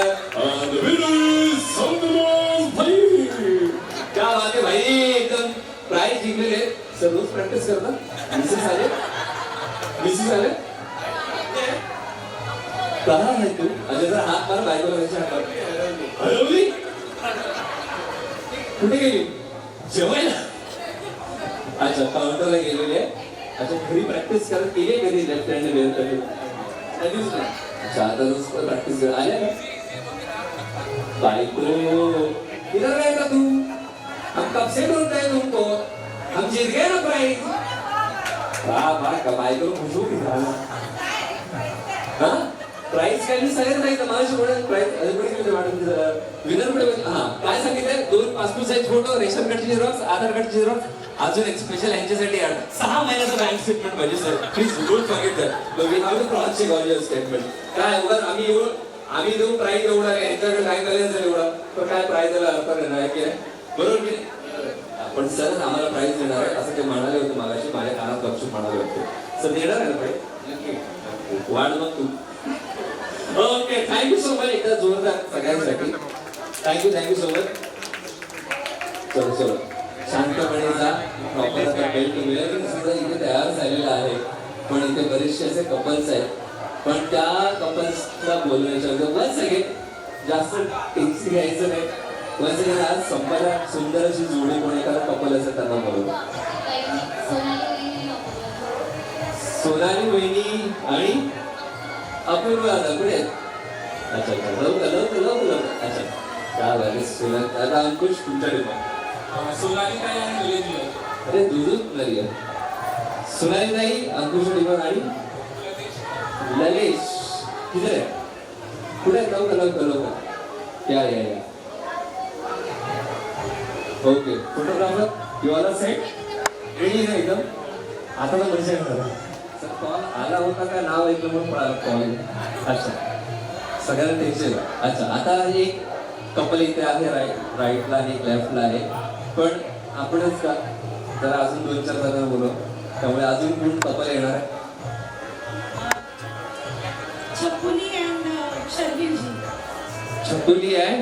क्या बात है भाई एकदम प्राइज जिंकलेले. सर रोज प्रॅक्टिस करता मिसेस आले कहा आहे तू अजय जर हात मार बायकोला त्याच्या हातात हरवली कुठे गेली जेवायला. अच्छा काउंटरला गेलेली आहे. अच्छा घरी प्रॅक्टिस करत केली कधी लेफ्ट हँड वेअर कधी कधीच नाही. अच्छा आता रोज प्रॅक्टिस कर आल्या का बायको इधर रहेगा तू हम कब से ढूंढते हैं तुमको हम जीत गए ना प्राइज. वाह कमाई करून खुश होती हा प्राइज काही सगळ्यात नाही तर माझ्या पुढे प्राइज विनर पुढे हा काय सांगितलंय 2 पासपोर्ट साईज फोटो रेशन कार्डची झेरॉक्स आधार कार्डची झेरॉक्स अजून एक स्पेशल यांच्यासाठी 6 महिन्याचं बँक स्टेटमेंट पाहिजे sir please don't forget that. We have to cross check all your statement. काय उगाच आम्ही देऊ प्राइज एवढा आहे यांच्याकडे काय करायचं एवढा तर काय प्राइजला अर्थ नाही की बरोबर की पण सर आम्हाला प्राइज देणार आहे असं ते म्हणाले होते मागाशी माझ्या कानात गपचूप म्हणाले होते. सर देणार आहे ना प्राइज वाढ मग तू ओके. थँक्यू सो मच एकदा जोरदार सगळ्यांसाठी थँक्यू सो मच. चलो चलो शांतपणे जा प्रॉपर आता बेल्ट मिळेल सुद्धा इथे तयार झालेला आहे पण इथे बरेचसे असे कपल्स आहेत पण त्या कपल्सला बोलण्याच्या वन सेकंड जास्त टेन्शन घ्यायचं नाही. वन सेकंड आज संपायला सुंदर अशी जोडी कोण एखादा कपल असेल त्यांना बोलवलं सोनाली वहिनी आणि अपूर्व दादा कुठे आहेत. अच्छा लवकर अच्छा काय झाले सोनाली आता अंकुश तुमच्या डिमांड सोनाली ताई आणि मुली अरे दूध नाही सोनाली ताई अंकुश डिमांड आणि ललेश किधर आहे कुठे लवकर या okay photographer you are set ready ना एकदम आता तर मजा येणार सर कॉल आला होता का नाव ऐकलं म्हणून पळाला कॉल अच्छा सगळ्यांना टेन्शन अच्छा आता एक कपल इथे आहे राईटला आणि एक लेफ्टला आहे पण आपणच का जरा अजून 2-4 जण बोलू त्यामुळे अजून कोण कपल येणार आहे छपुली अँड शर्विलजी. छकुली आहे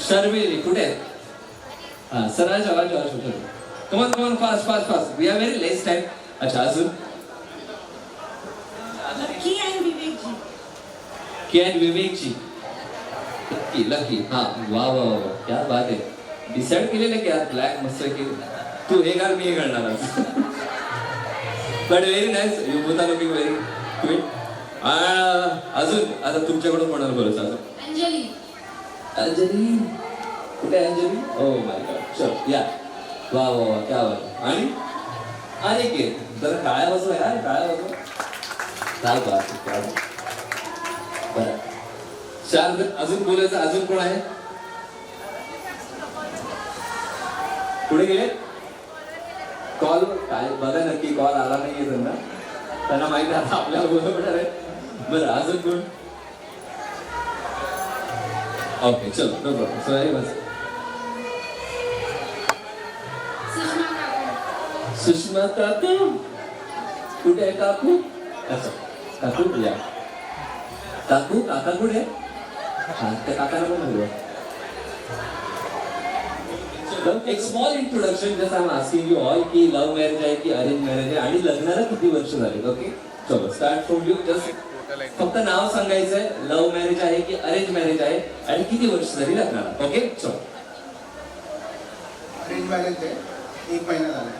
शर्विली कुठे आहे हा सर आज come on fast we are very less time अच्छा अजून लकी अँड विवेकजी. की अँड विवेकची लकी हा वा वा वा क्या बात आहे डिसाइड केलेलं की यार ब्लॅक मस्त की तू हे घाल मी हे घालणार but very nice you both are looking very quite अजून आता तुमच्याकडून कोणाला बोलायचं अजून अंजली. अंजली कुठे आहे अंजली ओ माय गॉड चल या वा वा वा क्या बात आणि के जरा टाळ्या वाजवा यार टाळ्या वाजवा काय बात काय बरं 4 जण अजून बोलायचं अजून कोण आहे पुढे गेले कॉल काय बघा नक्की कॉल आला नाहीये त्यांना माहिती आता आपल्याला बोलवणार आहे बरं अजून कोण ओके चलो नो प्रॉब्लेम सॉरी बस सुषमा काकू कुठे आहे काकू अच्छा काकू या काकू काका कुठे हा त्या काकाला पण बोलूया एक स्मॉल इंट्रोडक्शन जसं I am asking you all की लव्ह मॅरेज आहे की अरेंज मॅरेज आहे आणि लग्नाला किती वर्ष झाले ओके चलो स्टार्ट फ्रॉम यू जस्ट फक्त नाव सांगायचं आहे लव्ह मॅरेज आहे की अरेंज मॅरेज आहे आणि किती वर्ष झाली लग्नाला ओके चलो अरेंज मॅरेज आहे 1 महिना झाला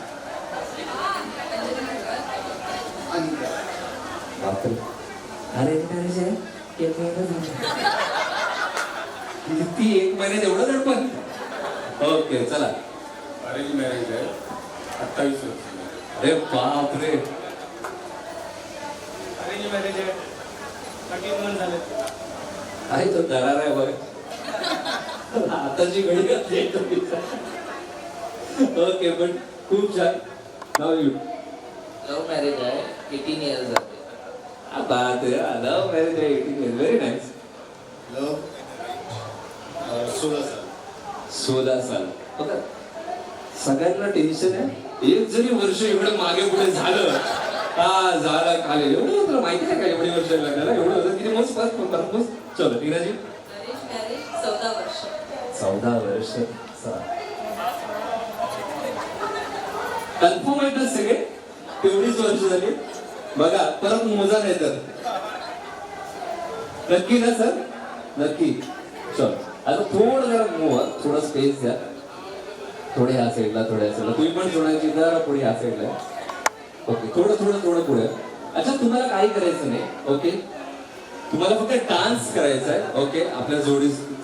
बापरे अरेंज मॅरेज आहे एक महिना ती 1 महिन्यात एवढं दडपण ओके चला अरेंज मॅरेज आहे 28 वर्ष. अरे बाप रे अरेंज मॅरेज आहे 30 मंथ झाले. आहे तो दरार आहे बघ आताची घडी घातली ओके पण खूप छान नाव यू लव्ह मॅरेज आहे 18 इयर्स झाले. बात लव्ह मॅरेज आहे 18 इयर्स व्हेरी नाईस लव 16 साल 16 साल बघा सगळ्यांना टेन्शन आहे एक जरी वर्ष एवढं मागे पुढे झालं हा झालं खाली एवढं तुला माहिती आहे का एवढी वर्ष लागणार एवढं होतं किती मस्त मस्त चलो टीनाजी अरेंज मॅरेज 14 वर्ष 14 वर्ष कन्फर्म आहेत ना सगळे तेवढीच वर्ष झाली बघा परत मोजा नाही तर नक्की ना सर नक्की चल आता थोडं जरा थोडा स्पेस द्या थोडे ह्या साईडला थोड्या साईडला तुम्ही पण सोडायची जरा पुढे ह्या साईडला ओके थोडं पुढे अच्छा तुम्हाला काही करायचं नाही ओके तुम्हाला फक्त डान्स करायचा आहे ओके आपल्या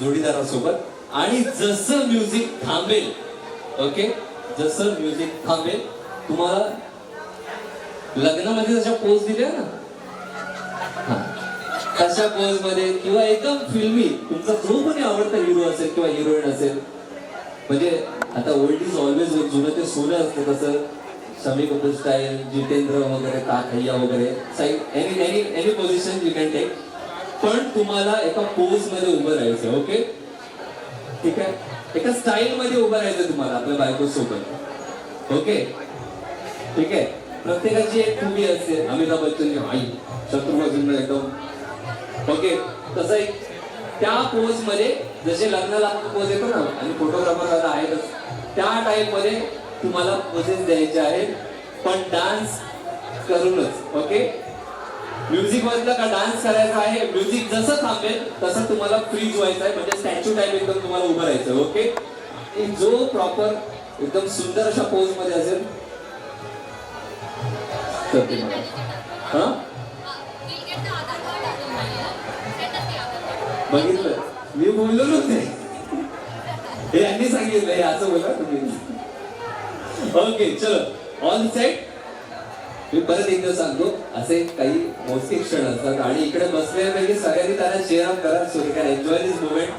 जोडीदारासोबत आणि जसं म्युझिक थांबेल ओके जसं म्युझिक थांबेल तुम्हाला लग्नामध्ये जशा पोज दिल्या ना हा तशा पोज मध्ये किंवा एकदम फिल्मी तुमचा जो कोणी आवडता हिरो असेल किंवा हिरोईन असेल म्हणजे आता ओल्ड इज ऑलवेज जुनं ते सोनं असतं तसं शमी कपूर स्टाईल जितेंद्र वगैरे ताकय्या वगैरे any position you can take पण तुम्हाला एका पोज मध्ये उभं राहायचं ओके ठीक आहे एका स्टाईल मध्ये उभं राहायचं तुम्हाला आपल्या बायको सोबत ओके ठीक आहे प्रत्येकाची एक खूबी असते अमिताभ बच्चनची आई शत्रुघ्न एकदम ओके तसं एक त्या पोज मध्ये जसे लग्नाला पोज येतो ना आणि फोटोग्राफर आता आहेतच त्या टाईप मध्ये तुम्हाला पोजेस द्यायचे आहेत पण डान्स करूनच ओके म्युझिक मधला का डान्स करायचा आहे म्युझिक जसं थांबेल तसं तुम्हाला फ्रीज व्हायचं आहे म्हणजे स्टॅच्यू टाईप एकदम तुम्हाला उभं राहायचं ओके जो प्रॉपर एकदम सुंदर अशा पोज मध्ये असेल तर ते हा बघितलं मी बोललो नव्हते हे यांनी सांगितलं हे असं बोला तुम्ही ओके चलो ऑल सेट मी परत एकदा सांगतो, असे काही मोजके क्षण असतात आणि इकडे बसल्यापैकी सगळ्यांनी त्यांना चेअर अप करा so they can enjoy this moment.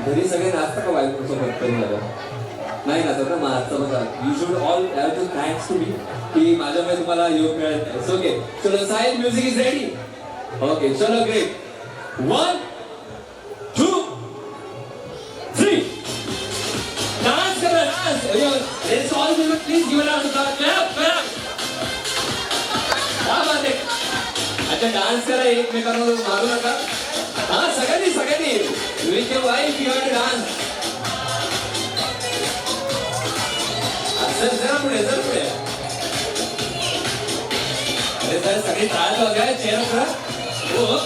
घरी सगळे नाचता का बायको सोबत तरी मला नाही नाचत ना, मग आजचा बघा you should all have to thanks to me की माझ्यामुळे तुम्हाला योग मिळत नाही. ओके चलो Sahil, music is ready. Okay चलो ग्रेट. 1 2 3 डान्स करा dance. Let's all please give a round of clap clap. क्या बात आहे. अच्छा डान्स करा, एकमेकांना मारू नका. हा सगळ्यांनी सगळ्यांनी with your wife you have to dance. जरा पुढे जरा पुढे. अरे सर सगळे टाळत वगैरे चेअर करा. हो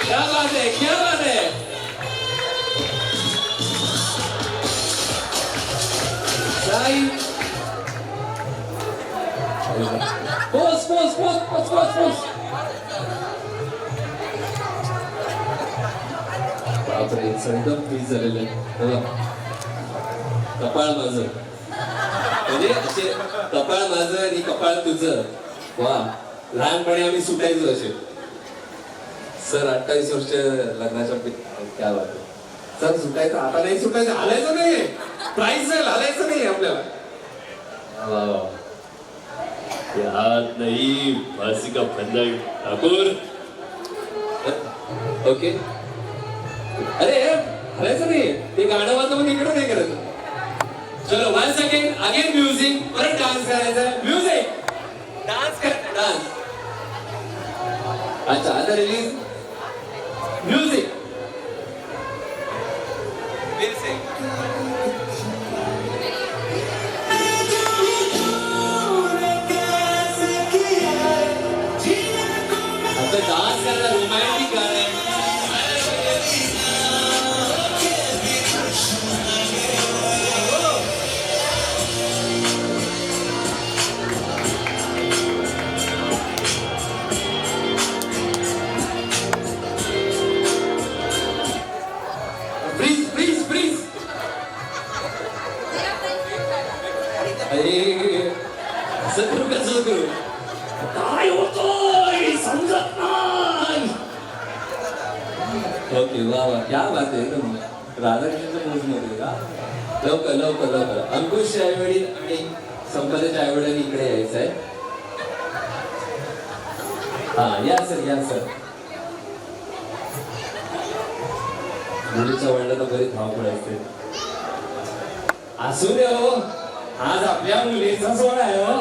क्या बात है क्या बात है. Post post post post post post. बापरे एकदम फ्रीज झालेलं आहे. कपाळ माझं म्हणजे असे कपाळ माझं आणि कपाळ तुझं. वा लहानपणी आम्ही सुटायचो असे. सर 28 वर्ष लग्नाच्या काय वाटत सर सुटायचं. आता नाही सुटायचं, हालायचं नाही. प्राईज हालायचं नाही आपल्याला. वा वा याद नाही फांसी का फंदा ठाकूर. ओके अरे हरायचं नाही ते गाणं वाजलं पण इकडे नाही करायचं. चलो वन सेकंड अगेन म्युझिक. परत डान्स करायचा. म्युझिक डान्स कर डान्स. अच्छा आता रिलीज म्युझिक. आता डान्स करणार रोमॅन्टिक गाणं आहे. कसं करू काय होतोय समजत नाही. ओके वा वा क्या बात आहे. एकदम राधाकृष्णच्या पोज मध्ये का. लवकर लवकर लवकर. अंकुशच्या आईवडील आणि संपदाच्या आईवडिलांनी इकडे यायचं आहे. हा या सर या सर. मुलीच्या वडिलांना बरीच धावपळ असते. असू दे हो, आज आपल्या मुलीचा सोहळा आहे हो.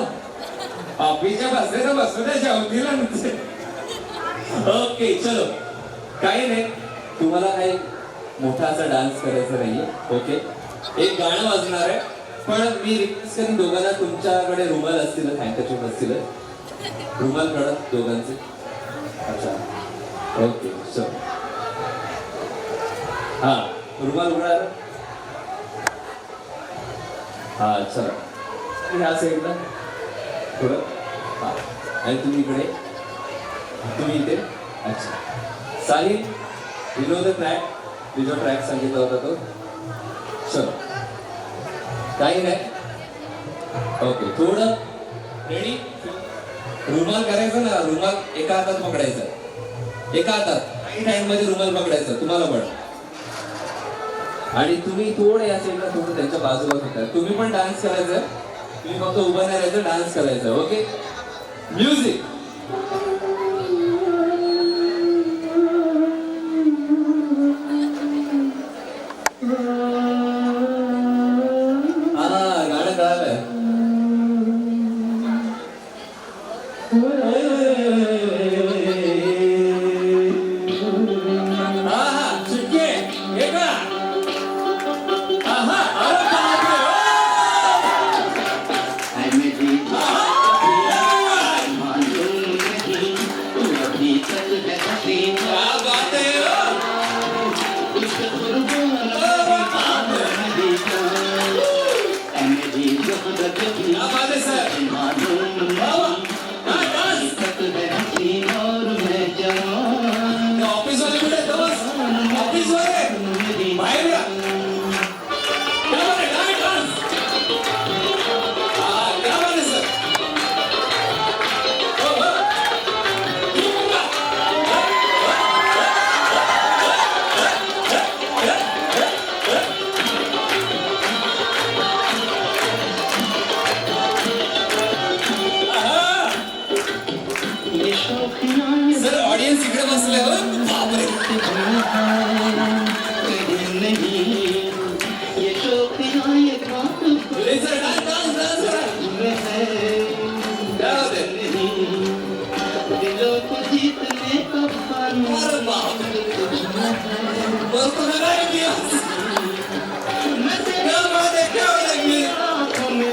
ऑफिसच्या बसलेला बसू द्या जेवतील. ओके चलो काही नाही, तुम्हाला काही मोठा असा डान्स करायचा नाहीये. ओके एक गाणं वाजणार आहे पण मी रिक्वेस्ट करीन दोघांना तुमच्याकडे रुमाल असतील, हँडकरचीफ असतील. रुमाल काढत दोघांचे. अच्छा ओके चलो हा रुमाल उघडा. हा चला ह्या साईडला थोडं. हा आणि तुम्ही इकडे, तुम्ही इथे. अच्छा Sahil you know the track. तुझा ट्रॅक सांगितला होता तो. चलो काही नाही. ओके थोडं रेडी. रुमाल करायचं ना, रुमाल एका हातात पकडायचा. एका हातात राईट हँड मध्ये रुमाल पकडायचा तुम्हाला पण. आणि तुम्ही थोडं या साईडला थोडं त्यांच्या बाजूला होता. तुम्ही पण डान्स करायचं. तुम्ही फक्त उभं नाही राहायचं, डान्स करायचं. Okay music. हा गाणं कळालंय. हा हा चुटके हे का. सर दोस्तों लगाएंगे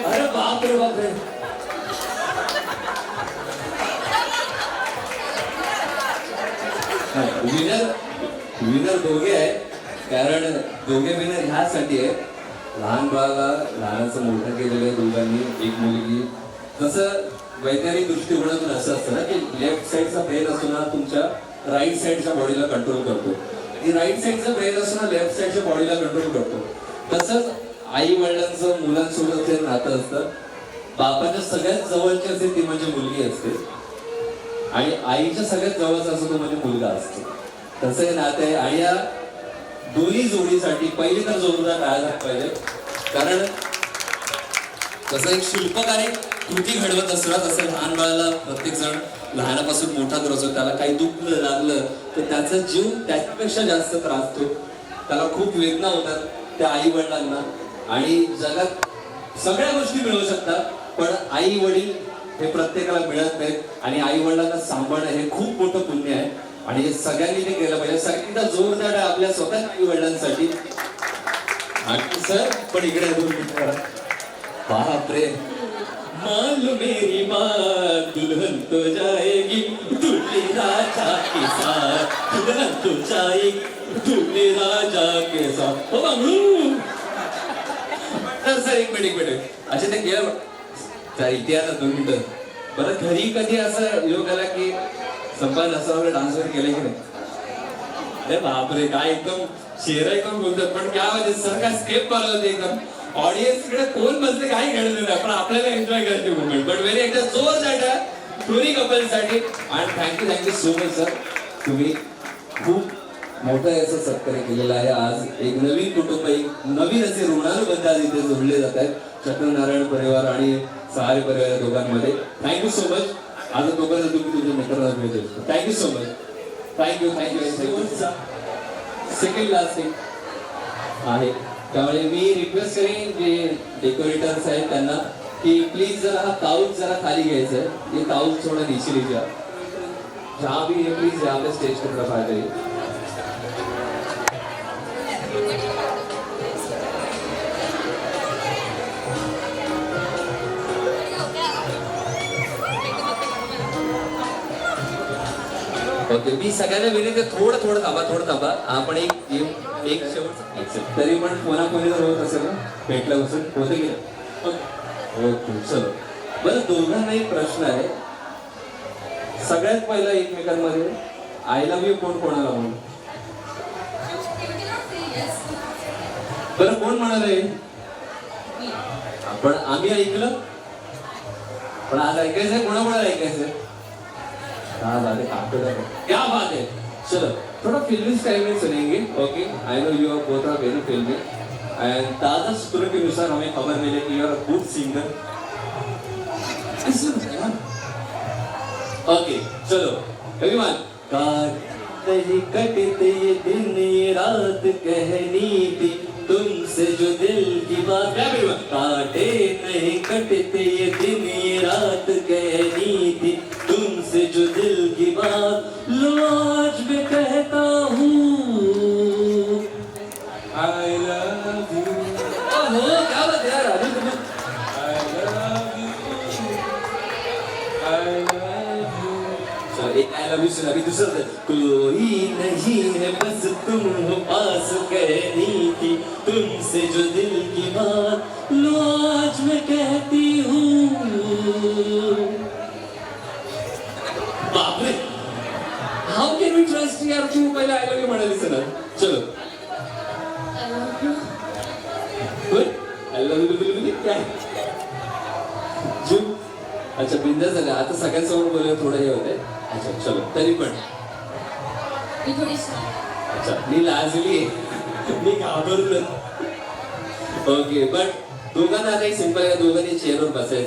अरे बाप रे बाप रे विनर दोघे आहे कारण दोघे विनर ह्यासाठी आहे लहान बाळाला लहानाचं मोठं केलेलं आहे दोघांनी एक मुलगी जसं वैज्ञानिक दृष्टिकोनातून असं असतं ना की लेफ्ट साईडचा ब्रेन असतो ना तुमच्या राईट साईडच्या बॉडीला कंट्रोल करतो आणि राईट साईडचा ब्रेन असतो ना लेफ्ट साईडच्या बॉडीला कंट्रोल करतो तसंच आई वडिलांचं मुलांसोबत जे नातं असतं बापाच्या सगळ्यात जवळची असते ती म्हणजे मुलगी असते आणि आईच्या सगळ्यात जवळचा असतो तो म्हणजे मुलगा असतो तसं हे नातं आहे आणि या दोन्ही जोडीसाठी पहिली तर जोरदार टाळ्या पाहिजे कारण जसं एक शिल्पकार एक कृती घडवत असतात तसं लहान बाळाला प्रत्येक जण लहानापासून मोठा करत असतो त्याला काही दुःख लागलं तर त्याचा जीव त्याच्यापेक्षा जास्त त्रासतो त्याला खूप वेदना होतात त्या आई वडिलांना आणि जगात सगळ्या गोष्टी मिळू शकतात पण आई वडील हे प्रत्येकाला मिळत नाहीत आणि आई वडिलांना सांभाळणं हे खूप मोठं पुण्य आहे आणि हे सगळ्यांनी ते केलं पाहिजे सगळ्यांना जोरदार आहे आपल्या स्वतः आई वडिलांसाठी सर पण इकडे दोन मिनिटं बापरे मालूम मेरी माँ दुल्हन तो जाएगी दूल्हे राजा के साथ दुल्हन तो जाएगी दूल्हे राजा के साथ हो बाबू तर सर एक मिनिट अच्छा ते गेलं इथे आता 2 मिनिटं बरं घरी कधी असं योग आला की संपादन असं वगैरे डान्स वगैरे केलं की नाही अरे बापरे काय एकदम चेहरा एकदम बोलतात पण क्या म्हणजे सर काय स्केप मारलं होते एकदम ऑडियन्स इकडे कोण बसले काही घडलं नाही पण आपल्याला एन्जॉय करायचे मुवमेंट बट वेरी एकदा जोर जाता दोन्ही कपल्ससाठी आणि थँक्यू सो मच सर तुम्ही खूप मोठं असं सत्कार्य केलेलं आहे आज एक नवीन कुटुंब एक नवीन असे ऋणानुबंध आज इथे जोडले जात आहेत चक्रनारायण परिवार आणि सहारे परिवार या दोघांमध्ये थँक्यू सो मच आज दोघांना तुम्ही तुमच्या मित्रांना मिळते thank you so much thank you second last thing आहे त्यामुळे मी रिक्वेस्ट करेन जे डेकोरेटर्स आहेत त्यांना की प्लीज जरा हा काउच जरा खाली घ्यायचा है ये काउच थोड़ा नीचे लीजिए जहाँ भी है प्लीज यहाँ पे स्टेज की तरफ आ जाइए ओके मी सगळ्यांना विनंती थोडं थांबा आपण एक शेवट तरी पण कोणाकोणी जर होत असेल ना भेटला बसून होते की ओके चलो बरं दोघांना एक प्रश्न आहे सगळ्यात पहिला एकमेकांमध्ये आय लव्ह यू कोण कोणाला म्हणून बरं कोण म्हणाले पण आम्ही ऐकलं पण आज ऐकायचंय कोणाकोणाला ऐकायचंय क्या बात है चलो थोड़ा फिल्मी स्टाइल में सुनेंगे okay I know you are both are very filmy and ताजा सूत्र के अनुसार हमें खबर मिले कि you are a good singer okay चलो एवरीवन काटे कटते ये दिन ये रात कहनी थी तुमसे जो दिल की बात काटे नहीं कटते ये दिन ये रात कहनी थी तुमसे जो दिल की बात लो आज मैं कहता हूँ I love you ओहो क्या बात है यार अभी तुम्हें I love you चलो एक I love you सुना अभी दूसरा था कोई नहीं है बस तुम हो पास कहनी थी तुमसे जो दिल की बात लो आज मैं कहती हूँ बापरे हाउ कैन वी ट्रस्ट यार तू पहले आय लव्ह यू म्हणालीस ना चलो गुड आय लव्ह यू काय झूम अच्छा बिंदास झालं आता सगळ्यांसमोर बोलूया थोडं हे होतंय अच्छा चलो तरी पण अच्छा मी लाजली मी घाबरलो ओके बट दोघांना आता एक सिंपल आहे दोघांनी चेअरवर बसायचं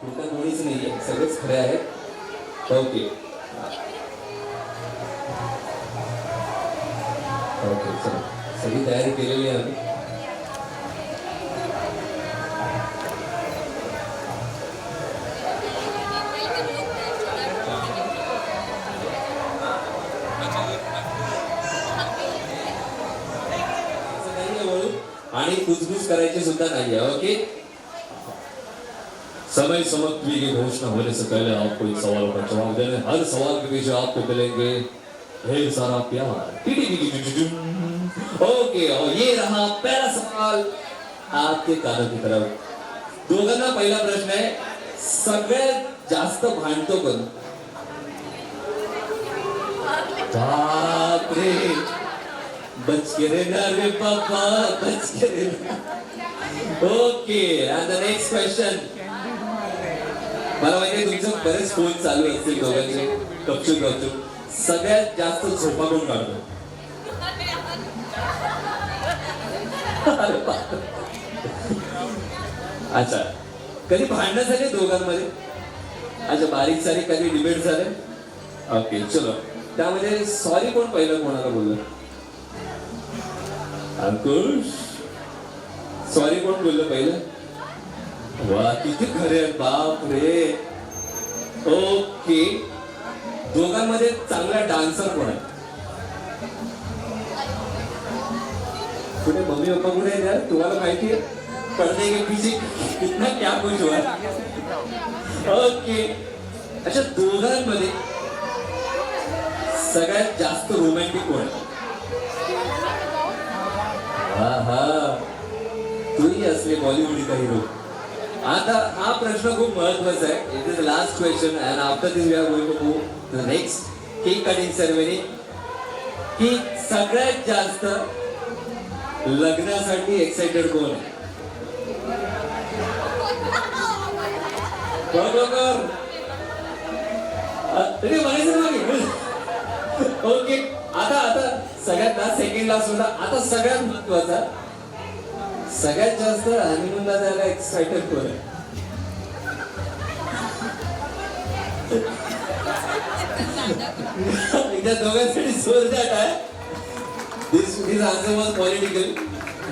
तुमचं कोणीच नाहीये सगळेच खरे आहेत ओके ओके चलो सगळी तयारी केलेली आहे आम्ही करायची सुद्धा नाहीये. ओके, समय समत्वी की घोषणा होने से पहले आपको एक सवाल का जवाब देना है. हर सवाल के पीछे आपको मिलेंगे ढेर सारा प्यार. ओके, और ये रहा पहला सवाल आपके कानों की तरफ. दोघांना पहिला प्रश्न आहे, सगळ्यात जास्त भांडतो कोण? बापरे, बच के रहना रे बाबा, बच के रहना. Okay, and the next question. मला माहिती तुमचं बरेच फोन चालू असतील दोघांचे, गपचूप. सगळ्यात जास्त झोपा कोण काढतो? अच्छा, कधी भांडण झाले दोघांमध्ये? अच्छा, बारीक सारीक कधी डिबेट झाले? ओके, चलो. त्यामध्ये सॉरी कोण पहिलं कोणाला बोललं? अंकुश, सॉरी कोण बोललं पहिलं? वा, किती खरे, बाप रे. ओके, दोघांमध्ये चांगला डान्सर कोण आहे? कुठे मम्मी पप्पा कुठे आहेत यार? तुम्हाला माहिती आहे पर्दे के पीछे कितना क्या कुछ हुआ. ओके, अच्छा, दोघांमध्ये सगळ्यात जास्त रोमॅन्टिक कोण आहे? हा, तूही असले बॉलिवूड हिरो. आता हा प्रश्न खूप महत्वाचा आहे. It is the last question and after this we are going to move to the next cake cutting ceremony. की सगळ्यात जास्त लग्नासाठी एक्साइटेड कोण आहे? ओके, आता सगळ्यात सेकंडला सुद्धा. आता सगळ्यात महत्वाचा, सगळ्यात जास्त हनीमूनला जायला एक्साइटेड कोण आहे? एकदा दोघांसाठी जोरदार आहे. दिस आन्सर वॉज पॉलिटिकल,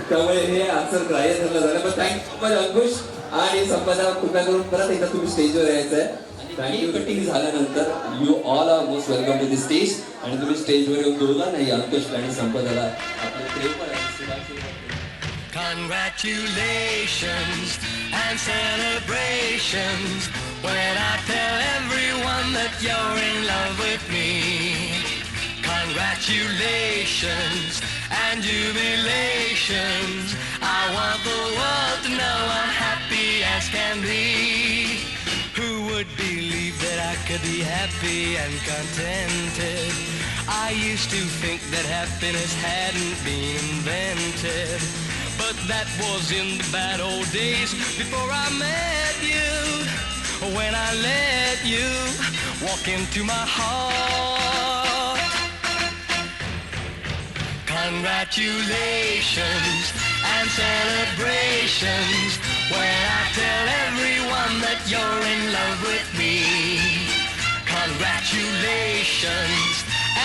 त्यामुळे हे आन्सर ग्राह्य धरलं झालं. पण थँक्यू मच अंकुश आणि संपदा. कृपया करून परत एकदा तुम्ही स्टेजवर यायचं आहे. केक कटिंग झाल्यानंतर you all are most welcome to the stage. आणि तुम्ही स्टेजवर येऊन दोघांनाही अंकुश आणि संपदाला आपले प्रेम आणि शुभाशय. Congratulations and celebrations when I tell everyone that you're in love with me. Congratulations and jubilations. I want the world to know I'm happy as can be. Who would believe that I could be happy and contented? I used to think that happiness hadn't been invented. But that was in the bad old days before I met you. When I let you walk into my heart. Congratulations and celebrations when I tell everyone that you're in love with me. Congratulations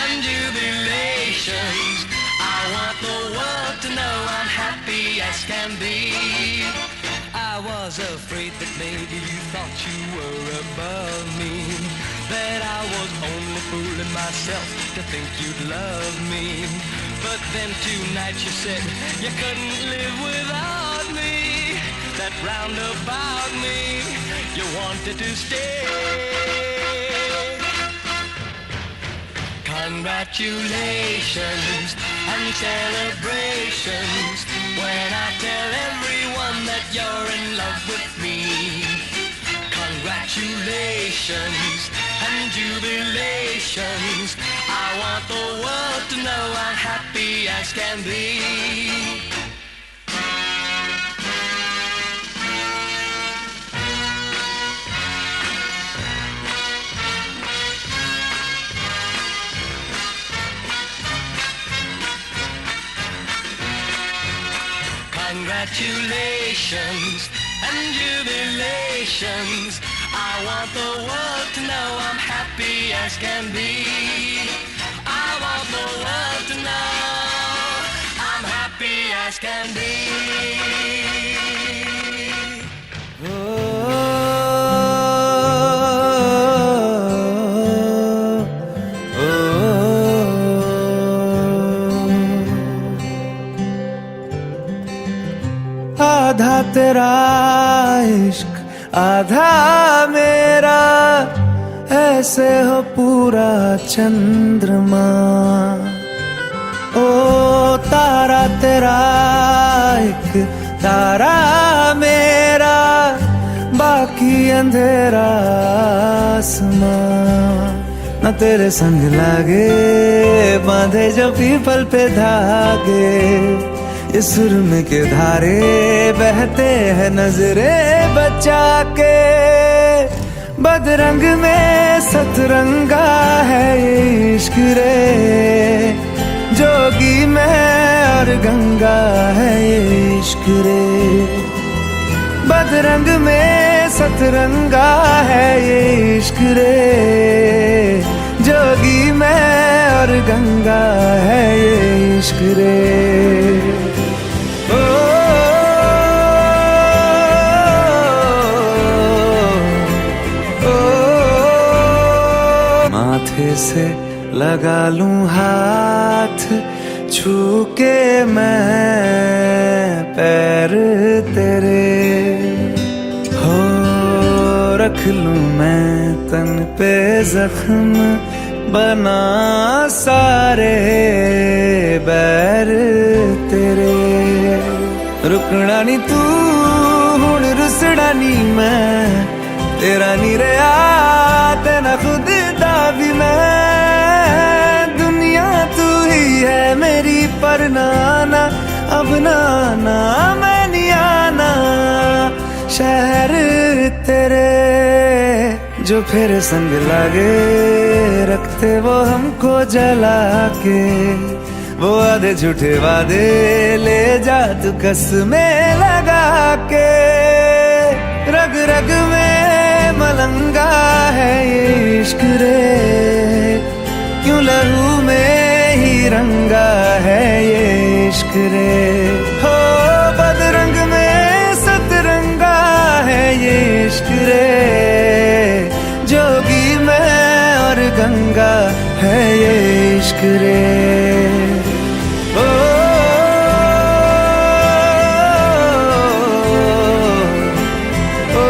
and jubilations. I want the world to know I'm happy as can be. I was afraid that maybe you thought you were above me, that I was only fooling myself to think you'd love me. But then tonight you said you couldn't live without me, that round about me you wanted to stay. Congratulations and celebrations when I tell everyone that you're in love with me. Congratulations and jubilations. I want the world to know I'm happy as can be. Congratulations and jubilations. I want the world to know I'm happy as can be. I want the world to know I'm happy as can be. आधा मेरा ऐसे हो पूरा चंद्रमा। ओ तारा तेरा एक तारा मेरा, बाकी अंधेरा आसमां। न तेरे संग लागे बांधे जो पीपल पे धागे, इस सुरम के धारे बहते हैं नजरे बचा के। बदरंग में सतरंगा है ये इश्क रे, जोगी मैं और गंगा है ये इश्क रे। बदरंग में सतरंगा है ये इश्क रे, जोगी मैं और गंगा है ये इश्क रे। ओ, ओ, माथे से लगा लूं हाथ, छू के मैं पैर तेरे, हो रख लूं मैं तन पे जख्म, बना सारे बैर तेरे। रुकना नी तू हुण रुसड़ा नी मैं, तेरा नी रहा तेना खुद दा भी मैं। दुनिया तू ही है मेरी पर नाना, अब नाना मैं नहीं आना। शहर तेरे जो फिर संग लागे, रखते वो हमको जला के। वो आधे झूठे वादे ले जा तू कसमें लगा के। रग रग में मलंगा है ये इश्क रे, क्यों लहू में ही रंगा है ये इश्क रे। हो बदरंग में सतरंगा है ये इश्क रे, जोगी मैं और गंगा है ये इश्क रे। ओ, ओ,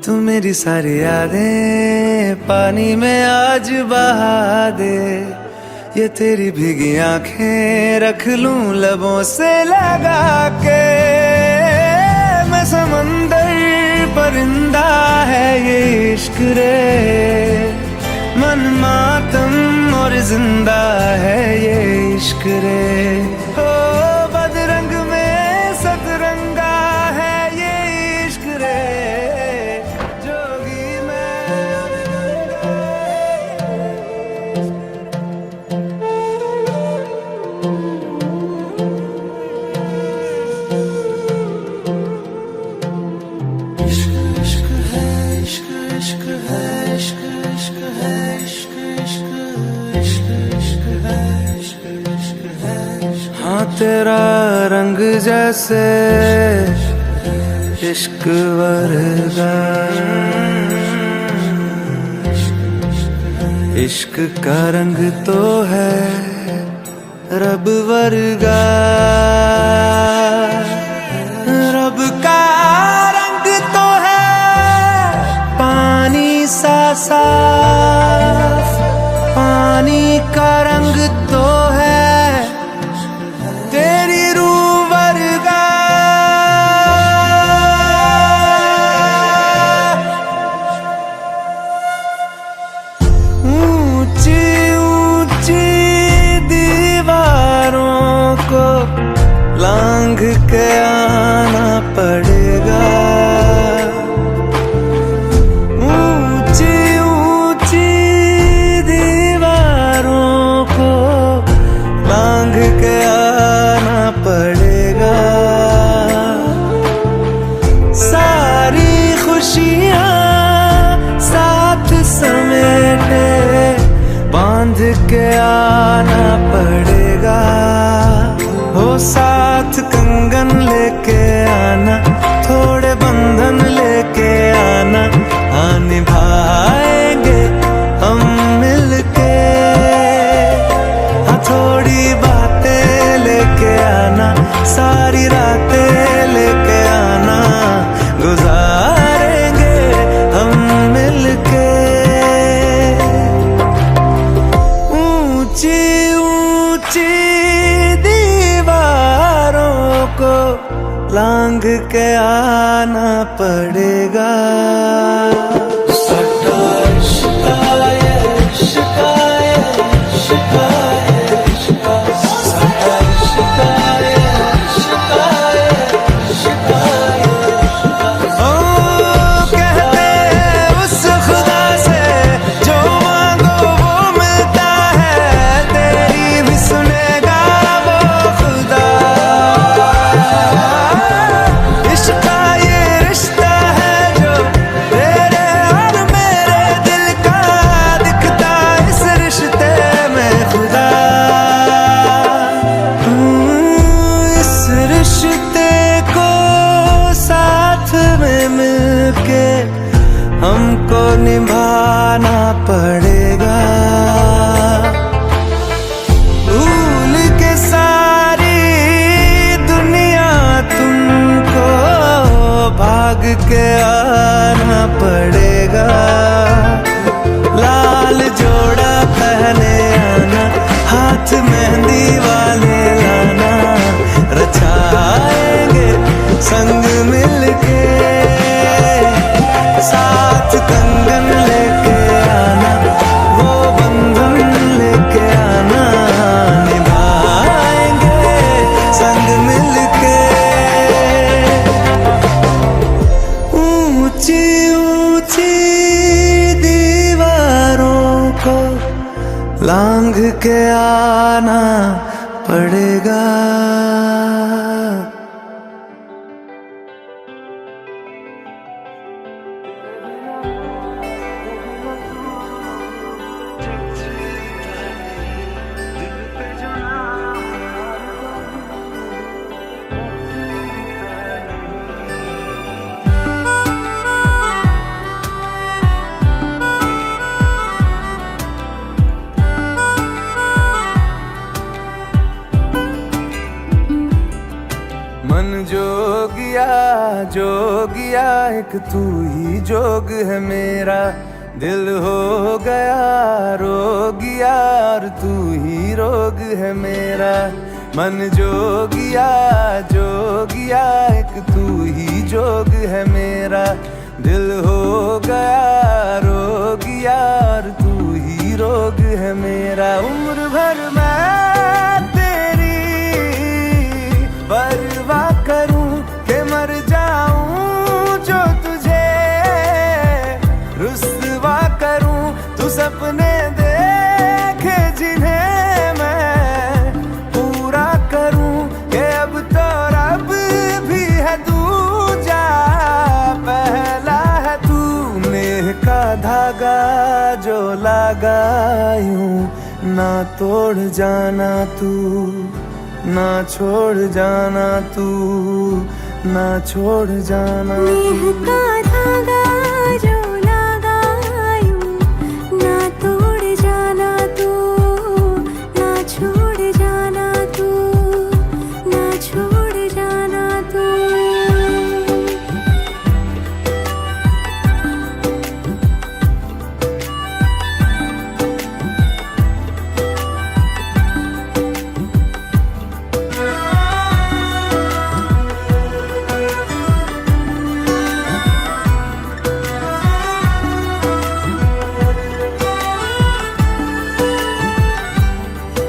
तू मेरी सारी यादें पानी में आज बहा दे। ये तेरी भीगी आंखें रख लूं लबों से लगा के। मैं समंदर परिंदा है ये इश्क रे, मन मातम और जिंदा है ये इश्क रे। हो बदरंग में सतरंगा है ये इश्क रे, जोगी हाँ तेरा रंग जैसे इश्क वर्गा, इश्क का रंग तो है रब वर्गा। रब का रंग तो है पानी सा साफ, पानी का रंग तो है तेरी रूह वर्गा। ऊंची ऊंची दीवारों को लांघ के आना पड़ेगा। ऊंची ऊंची दीवारों को लांघ के आना पड़ेगा। सारी खुशियाँ साथ समेटे बांध के आना पड़ेगा। हो साथ कंगन बंधन लेके आना, थोड़े बंधन लेके आना, हाँ निभाएंगे हम मिलके। हाँ थोड़ी बातें लेके आना, सारी रातें लेके आना, गुजारेंगे हम मिलके। ऊंची ऊंची दीवारों को लांघ के आना पड़ेगा। हमको निभाना पड़ेगा। भूल के सारी दुनिया तुमको भाग के आना पड़ेगा। लाल जोड़ा पहने आना, हाथ मेहंदी वाले लाना, रचाएंगे संग मिलके। साथ कंगन लेके आना, वो बंधन लेके आना, निभाएंगे संग मिलके। ऊंची ऊंची दीवारों को लांघ के आना पड़ेगा। मन जोगिया एक तू ही जोग है मेरा, दिल हो गया रोगिया और तू ही रोग है मेरा। मन जोगिया एक तू ही जोग है मेरा, दिल हो गया रोगिया और तू ही रोग है मेरा। उम्र भर मैं तेरी परवाह करूं के मर जाऊं जो तुझे रुस्वा करूं। तू सपने देखे जिन्हें मैं पूरा करूं के अब तो रब भी है दूजा, पहला है तू। नेह का धागा जो लगा यूं ना तोड़ जाना तू, ना छोड़ जाना तू, ना छोड़ जाना नेह का धागा जो लगा यूं ना तोड़ जाना तू, ना छोड़ जाना तू, ना छोड़ जाना तू।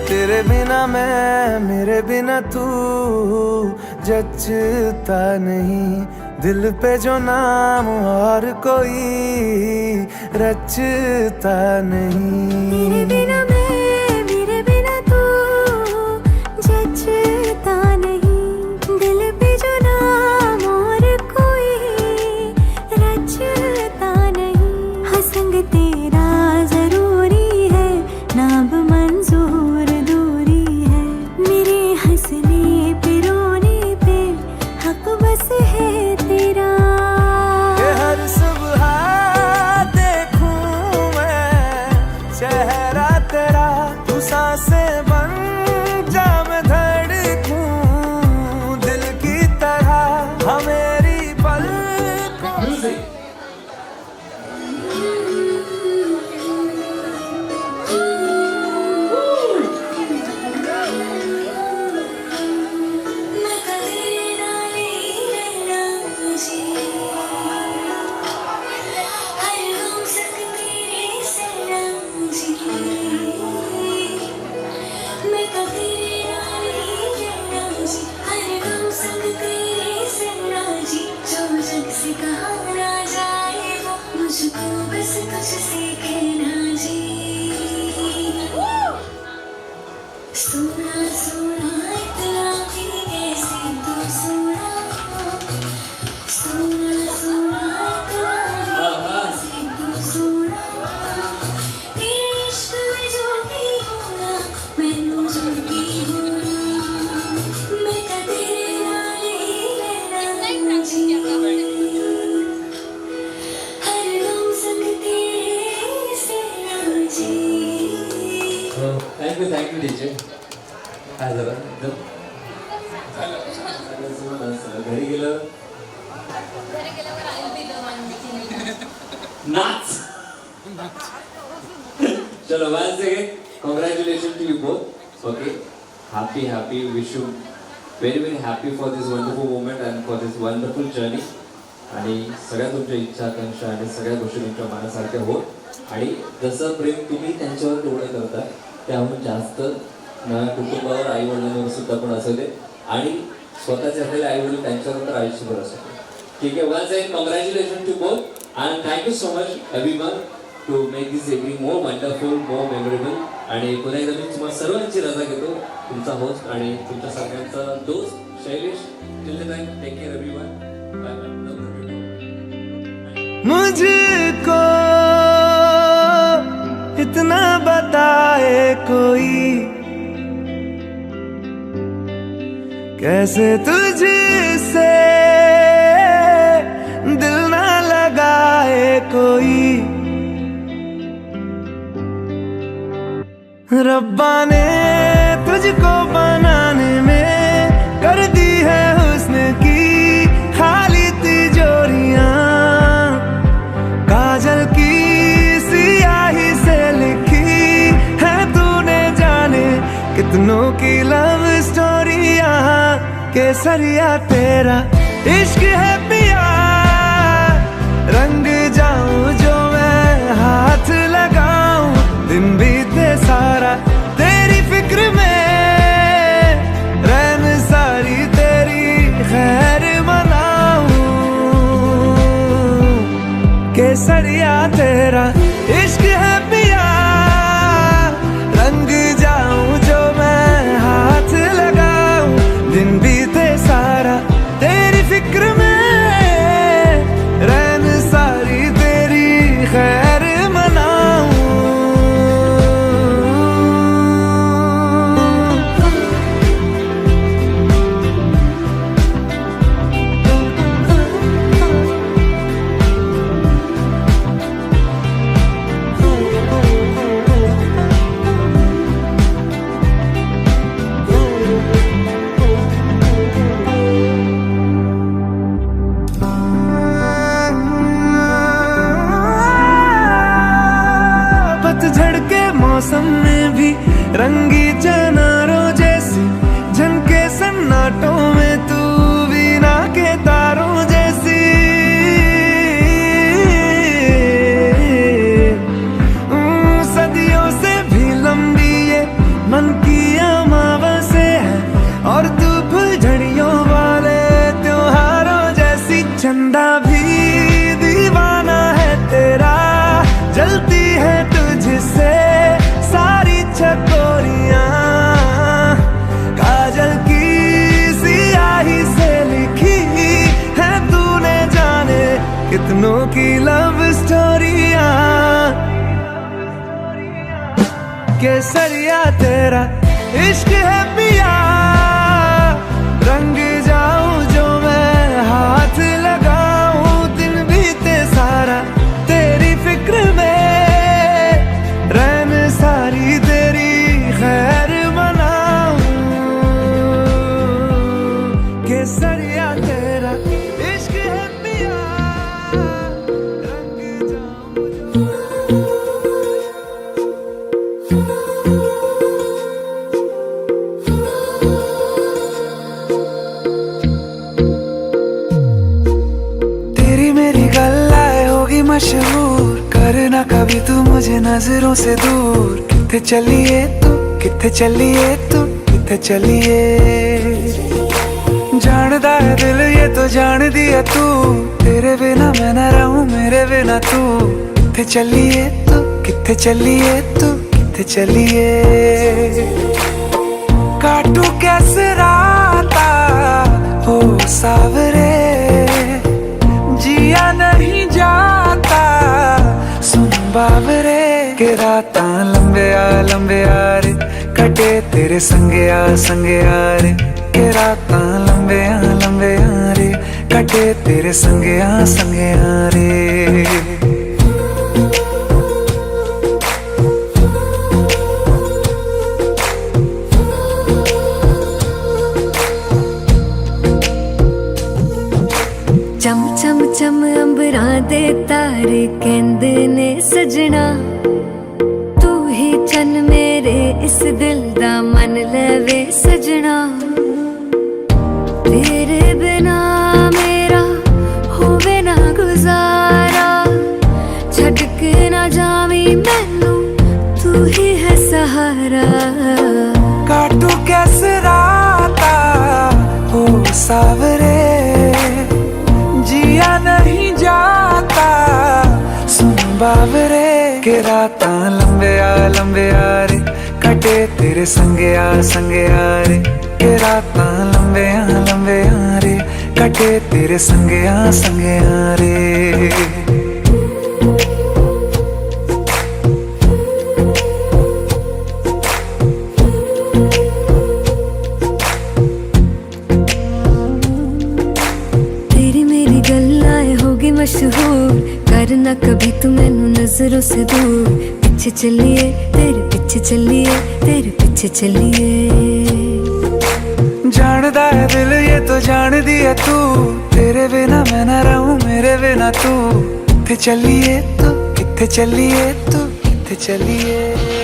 तेरे बिना मैं, मेरे बिना तू जचता नहीं। दिल पे जो नाम और कोई रचता नहीं। तेरे बिना मैं, मेरे बिना तू जचता नहीं। दिल पे जो नाम और कोई रचता नहीं। हाँ संग तेरा जरूरी है, नाम मंजूर दूरी है। मेरे हंसने पे रोने पे कहाँ ना जाए वो, मुझको बस तुझसे कहना जी। सोना सोना इतना भी कैसे तू सोना, सोना सोना इतना भी कैसे तू सोना। तेरे इश्क में जो भी होना, मैनू जो भी होना, मैं कदे नाल ही रहना जी। हर गम संग तेरे से ना जी। Thank you teacher. काय झालं घरी गेलं नाच. चलो once again congratulations to you both. Okay, happy wish you very happy for this wonderful moment and for this wonderful journey. आणि सगळ्या तुमच्या इच्छा आकांक्षा आणि सगळ्या गोष्टी तुमच्या मनासारख्या होत. आणि जसं प्रेम तुम्ही त्यांच्यावर तेवढं करता त्याहून जास्त ना कुटुंबावर आई वडिलांवर सुद्धा पण असू दे आणि स्वतःचे असलेले आई वडील त्यांच्यावर तर आयुष्यभर असू दे. ठीक आहे. once again congratulations to both and thank you so much everyone to make this evening more wonderful, more memorable. आणि पुन्हा एकदा मी तुम्हाला सर्वांची रजा घेतो, तुमचा होस्ट आणि तुमच्या सगळ्यांचा दोस्त Shailesh. Till the time take care everyone. Bye bye. मुझको इतना बताए कोई, कैसे तुझसे दिल ना लगाए कोई. रब्बा ने तुझको बनाने में कर दी है हुस्न की खाली तिजोरियां. काजल की सियाही से लिखी है तूने जाने कितनों की लव स्टोरियां. केसरिया तेरा इश्क है पिया, रंग जाऊं जो मैं हाथ लगाऊं. दिन बीते सारा तेरी फिक्र में, रैन सारी तेरी खैर मनाऊं. केसरिया तेरा इश्क है पिया, रंग जाऊं जो मैं हाथ लगाऊं. दिन बीते सारा तेरी फिक्र में, रैन सारी तेरी खैर मनाऊं. पतझड़ के मौसम में भी रंगी चनारों जैसी झनके सन्नाटों में तू वीणा के तारों जैसी. सदियों से भी लंबी ये मन की अमावस्या है और तू फुलझड़ियों वाले त्योहारों जैसी. चंदा भी दीवाना है तेरा, जलती है तुझसे सारी चकोरियां. काजल की सियाही से लिखी है तूने जाने कितनों की लव स्टोरियां. केसरिया तेरा इश्क है पिया, रंग जाऊं जो मैं हाथ लगाऊं. दिन बीते सारा तेरी फिक्र में, रैन सारी तेरी खैर मनाऊं. केसरिया तेरा इश्क है पिया, रंग जाऊं जो. तेरी मेरी गल्लाए होगी मशहूर, करना कभी तू मुझे नजरों से दूर. किथे चलिए तू, किथे चलिए तू, किथे चलिए. जानदा है दिल ये तो जान दिया तू, तेरे बिना मैं न रहूं मेरे बिना तू किथे चलिए तू किथे चलिए तू किथे चलिए काटू कैसे राता हो सावरे जिया नहीं जाता सुन बाबरे के राता लंबे आ रे कटे तेरे संगे आ रे के राता लंबे आ रे कटे तेरे संगे आ रे चम चम चम अंबरां दे तारे कहंदे ने सजना तू ही चन मेरे इस दिल दा मन लवे सजना तेरे बिना मेरा होवे ना गुजारा छड़ के ना जावी मैनू तू ही है सहारा काटू कैसे राता हो सावरे जिया नहीं जाता सुन बाबरे के राता लंबे आ रे कटे तेरे संगे आ रे के राता लंबे आ रे कटे तेरे संगे आ रे मशहूर करना कभी तू मैनू नजरों से दूर पीछे चलिए तेरे पीछे चलिए तेरे पीछे चलिए जानदा है दिल ये तो जान दिया तू तेरे बिना मैं न रहूं मेरे बिना तू किथे चलिए तू किथे चलिए तू किथे चलिए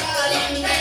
calendar.